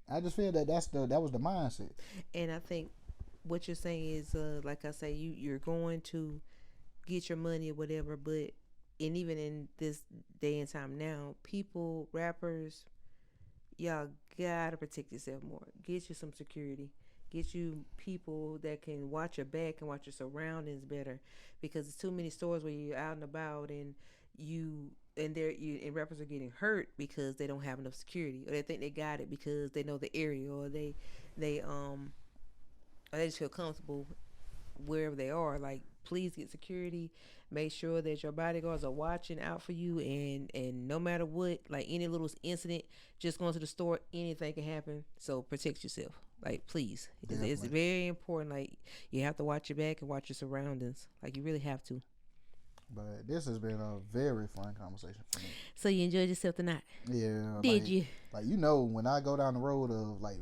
I just feel that that was the mindset. And I think what you're saying is, like I say, you're going to get your money or whatever, but and even in this day and time now, people, rappers, y'all gotta protect yourself more. Get you some security. Get you people that can watch your back and watch your surroundings better, because there's too many stores where you're out and about and rappers are getting hurt because they don't have enough security, or they think they got it because they know the area, or they just feel comfortable wherever they are. Like, please get security. Make sure that your bodyguards are watching out for you, and no matter what, like any little incident, just going to the store, anything can happen. So protect yourself. Like, please. It's very important. Like, you have to watch your back and watch your surroundings. Like, you really have to. But this has been a very fun conversation for me. So you enjoyed yourself tonight? Yeah. Did you? Like, when I go down the road of like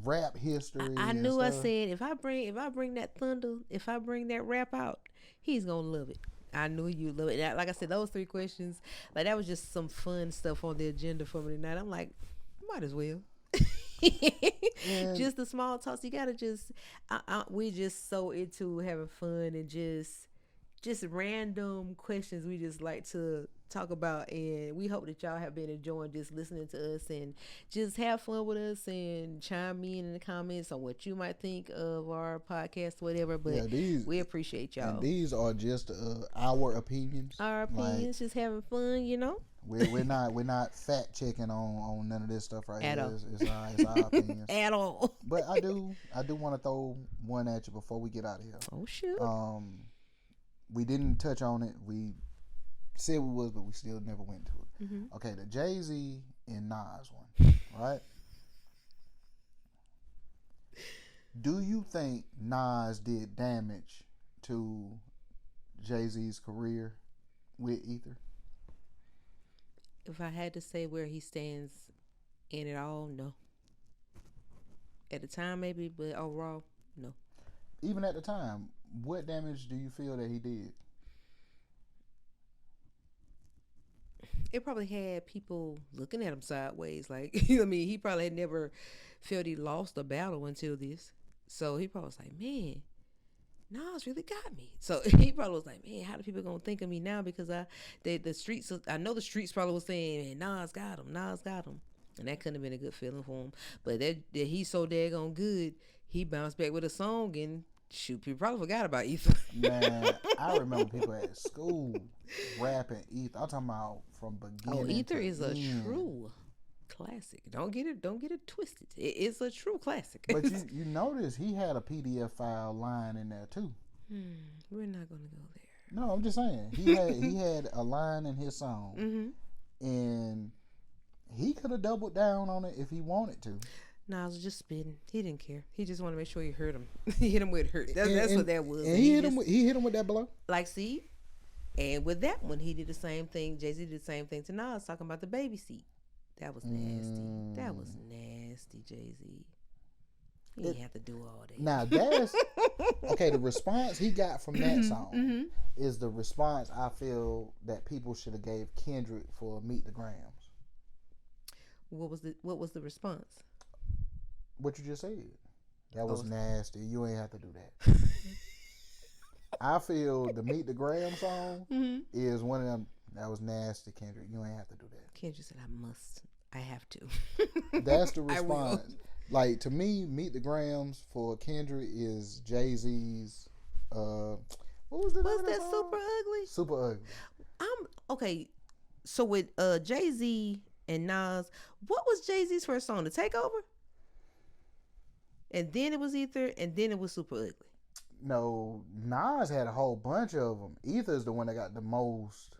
rap history, I knew stuff, I said if I bring that thunder, if I bring that rap out, he's gonna love it. I knew you'd love it. Like I said, those 3 questions, like that was just some fun stuff on the agenda for me tonight. I'm like, might as well. Just the small talks. You gotta just, we just so into having fun and just random questions we just like to talk about, and we hope that y'all have been enjoying just listening to us and just have fun with us and chime in the comments on what you might think of our podcast, whatever. But we appreciate y'all. And these are just our opinions. Our opinions, just having fun, you know. We're not fact checking on none of this stuff right here. It's our opinions at all. But I do want to throw one at you before we get out of here. Oh shoot. We didn't touch on it. We said we was, but we still never went to it. Mm-hmm. Okay, the Jay-Z and Nas one, right? Do you think Nas did damage to Jay-Z's career with Ether? If I had to say where he stands in it all, no. At the time, maybe, but overall, no. Even at the time, what damage do you feel that he did? It probably had people looking at him sideways. Like, I mean, he probably had never felt he lost a battle until this. So he probably was like, man, Nas really got me. So he probably was like, man, how do people gonna think of me now? Because the streets, I know the streets probably was saying, man, Nas got him. And that couldn't have been a good feeling for him. But that he's so daggone good, he bounced back with a song, and shoot, people probably forgot about Ether. Man, I remember people at school rapping Ether. I'm talking about from beginning. Oh, Ether to is end. A true classic. Don't get it twisted. It's a true classic. But you notice he had a PDF file line in there too. We're not gonna go there. No, I'm just saying he had a line in his song, and he could have doubled down on it if he wanted to. Nas was just spitting. He didn't care. He just wanted to make sure he hurt him. He hit him with hurt. That's what that was. And he hit him with that blow. Like, see, and with that one, he did the same thing. Jay-Z did the same thing to Nas, talking about the baby seat. That was nasty. That was nasty, Jay-Z. He didn't have to do all that. Now that's okay. The response he got from that song is the response I feel that people should have gave Kendrick for Meet the Grams. What was the response? What you just said. That was nasty. You ain't have to do that. I feel the Meet the Graham song is one of them. That was nasty, Kendrick. You ain't have to do that. Kendrick said, I have to. That's the response. Like, to me, Meet the Grahams for Kendrick is Jay-Z's, what was the name of that song? Super Ugly? Super Ugly. Okay, so with Jay-Z and Nas, what was Jay-Z's first song? The Takeover? And then it was Ether, and then it was Super Ugly. No, Nas had a whole bunch of them. Ether's the one that got the most.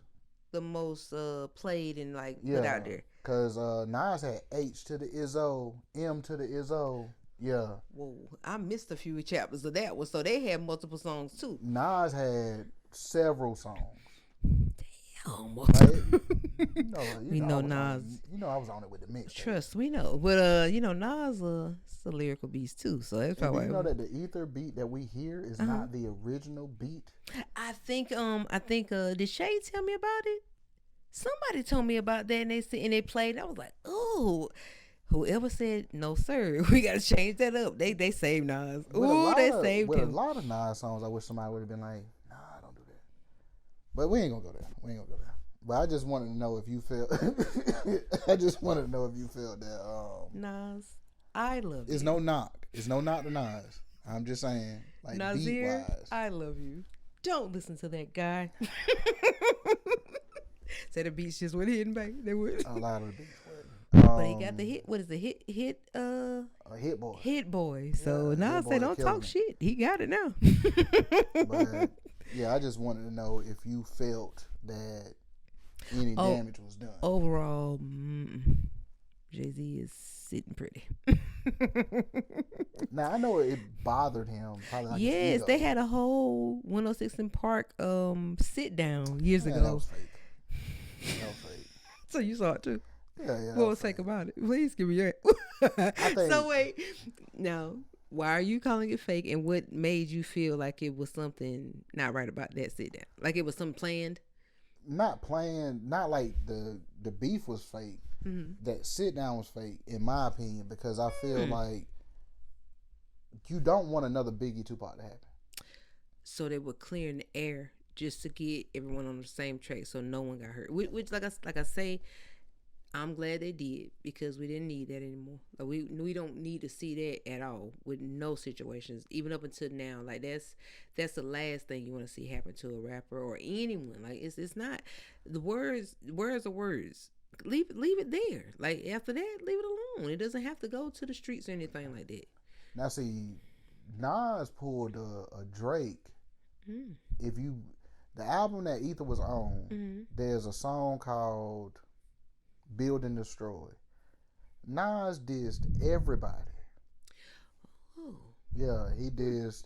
The most played and like put out there. Cause Nas had H to the Izzo, M to the Izzo. Yeah. Whoa, I missed a few chapters of that one, so they had multiple songs too. Nas had several songs. Damn. We know Nas. I was on it with the mix. Trust, we know. But Nas is a lyrical beast too. So that's probably. You know that the Ether beat that we hear is not the original beat. I think did Shay tell me about it? Somebody told me about that, and they played. And I was like, oh. Whoever said no, sir, we gotta change that up. They saved Nas. Ooh, they saved him. With a lot of Nas songs, I wish somebody would have been like, nah, don't do that. But we ain't gonna go there. But I just wanted to know if you felt. I just wanted to know if you felt that. Nas, I love you. It's no knock. It's no knock to Nas. I'm just saying, like Nasir, beat wise. I love you. Don't listen to that guy. Said the beats just went hidden, baby. They would. A lot of the beats were. But he got the hit. What is the hit? Hit boy. Hit boy. So now I say don't talk shit. He got it now. But yeah, I just wanted to know if you felt that any damage was done. Overall, Jay-Z is sitting pretty. Now I know it bothered him. Probably like yes, they had a whole 106 in Park sit down years ago. That was fake. So you saw it too. Yeah. What was fake about it? Please give me your. So wait, now why are you calling it fake? And what made you feel like it was something not right about that sit down? Like it was something planned? Not planned. Not like the beef was fake. Mm-hmm. That sit down was fake, in my opinion, because I feel like you don't want another Biggie Tupac to happen. So they were clearing the air just to get everyone on the same track, so no one got hurt. Which like I say. I'm glad they did because we didn't need that anymore. Like we don't need to see that at all with no situations, even up until now. Like that's the last thing you want to see happen to a rapper or anyone. Like it's not the words are words. Leave it there. Like after that, leave it alone. It doesn't have to go to the streets or anything like that. Now see, Nas pulled a Drake. If the album that Ether was on, there's a song called Build and Destroy. Nas dissed everybody. Oh. Yeah, he dissed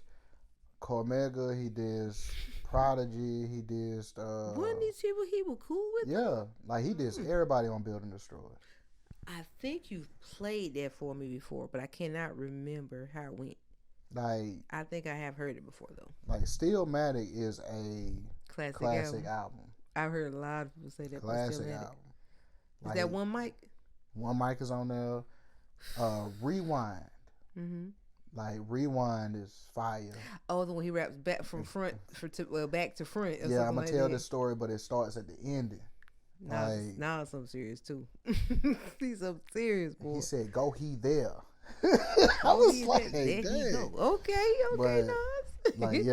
Cormega, he dissed Prodigy, he dissed Wasn't these people he was cool with? Yeah, like he dissed everybody on Build and Destroy. I think you've played that for me before, but I cannot remember how it went. Like I think I have heard it before though. Like Stillmatic is a classic album. I've heard a lot of people say that. Classic album. Is that one mic? One mic is on there. Rewind. Like Rewind is fire. Oh, the one he raps back from front back to front. Yeah, I'm gonna tell this story, but it starts at the ending. Now it's something serious too. He's something serious, boy. He said, "Go he there." I was like, "There he go." Okay, but, Nas. Like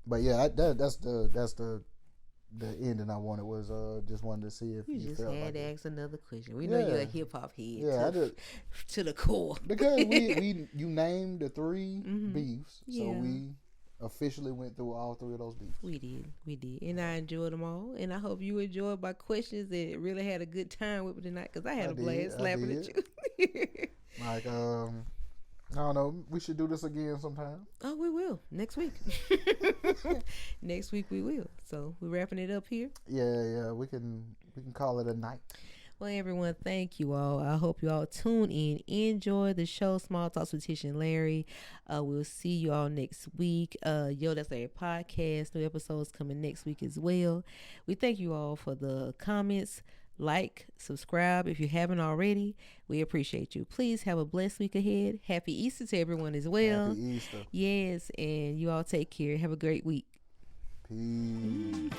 but yeah, that's the ending I wanted was just wanted to see if you just felt had like to ask another question. We know you're a hip hop head. Yeah, to the core. Because you named the three beefs, so we officially went through all three of those beefs. We did, and I enjoyed them all. And I hope you enjoyed my questions and really had a good time with me tonight because I had a blast laughing at you. Like I don't know. We should do this again sometime. Oh, we will next week. Next week we will. So we're wrapping it up here. Yeah. We can call it a night. Well, everyone, thank you all. I hope you all tune in. Enjoy the show, Small Talks with Tish and Larry. We'll see you all next week. That's our podcast. New episodes coming next week as well. We thank you all for the comments. Like, subscribe if you haven't already. We appreciate you. Please have a blessed week ahead. Happy Easter to everyone as well. Happy Easter. Yes, and you all take care. Have a great week. Peace.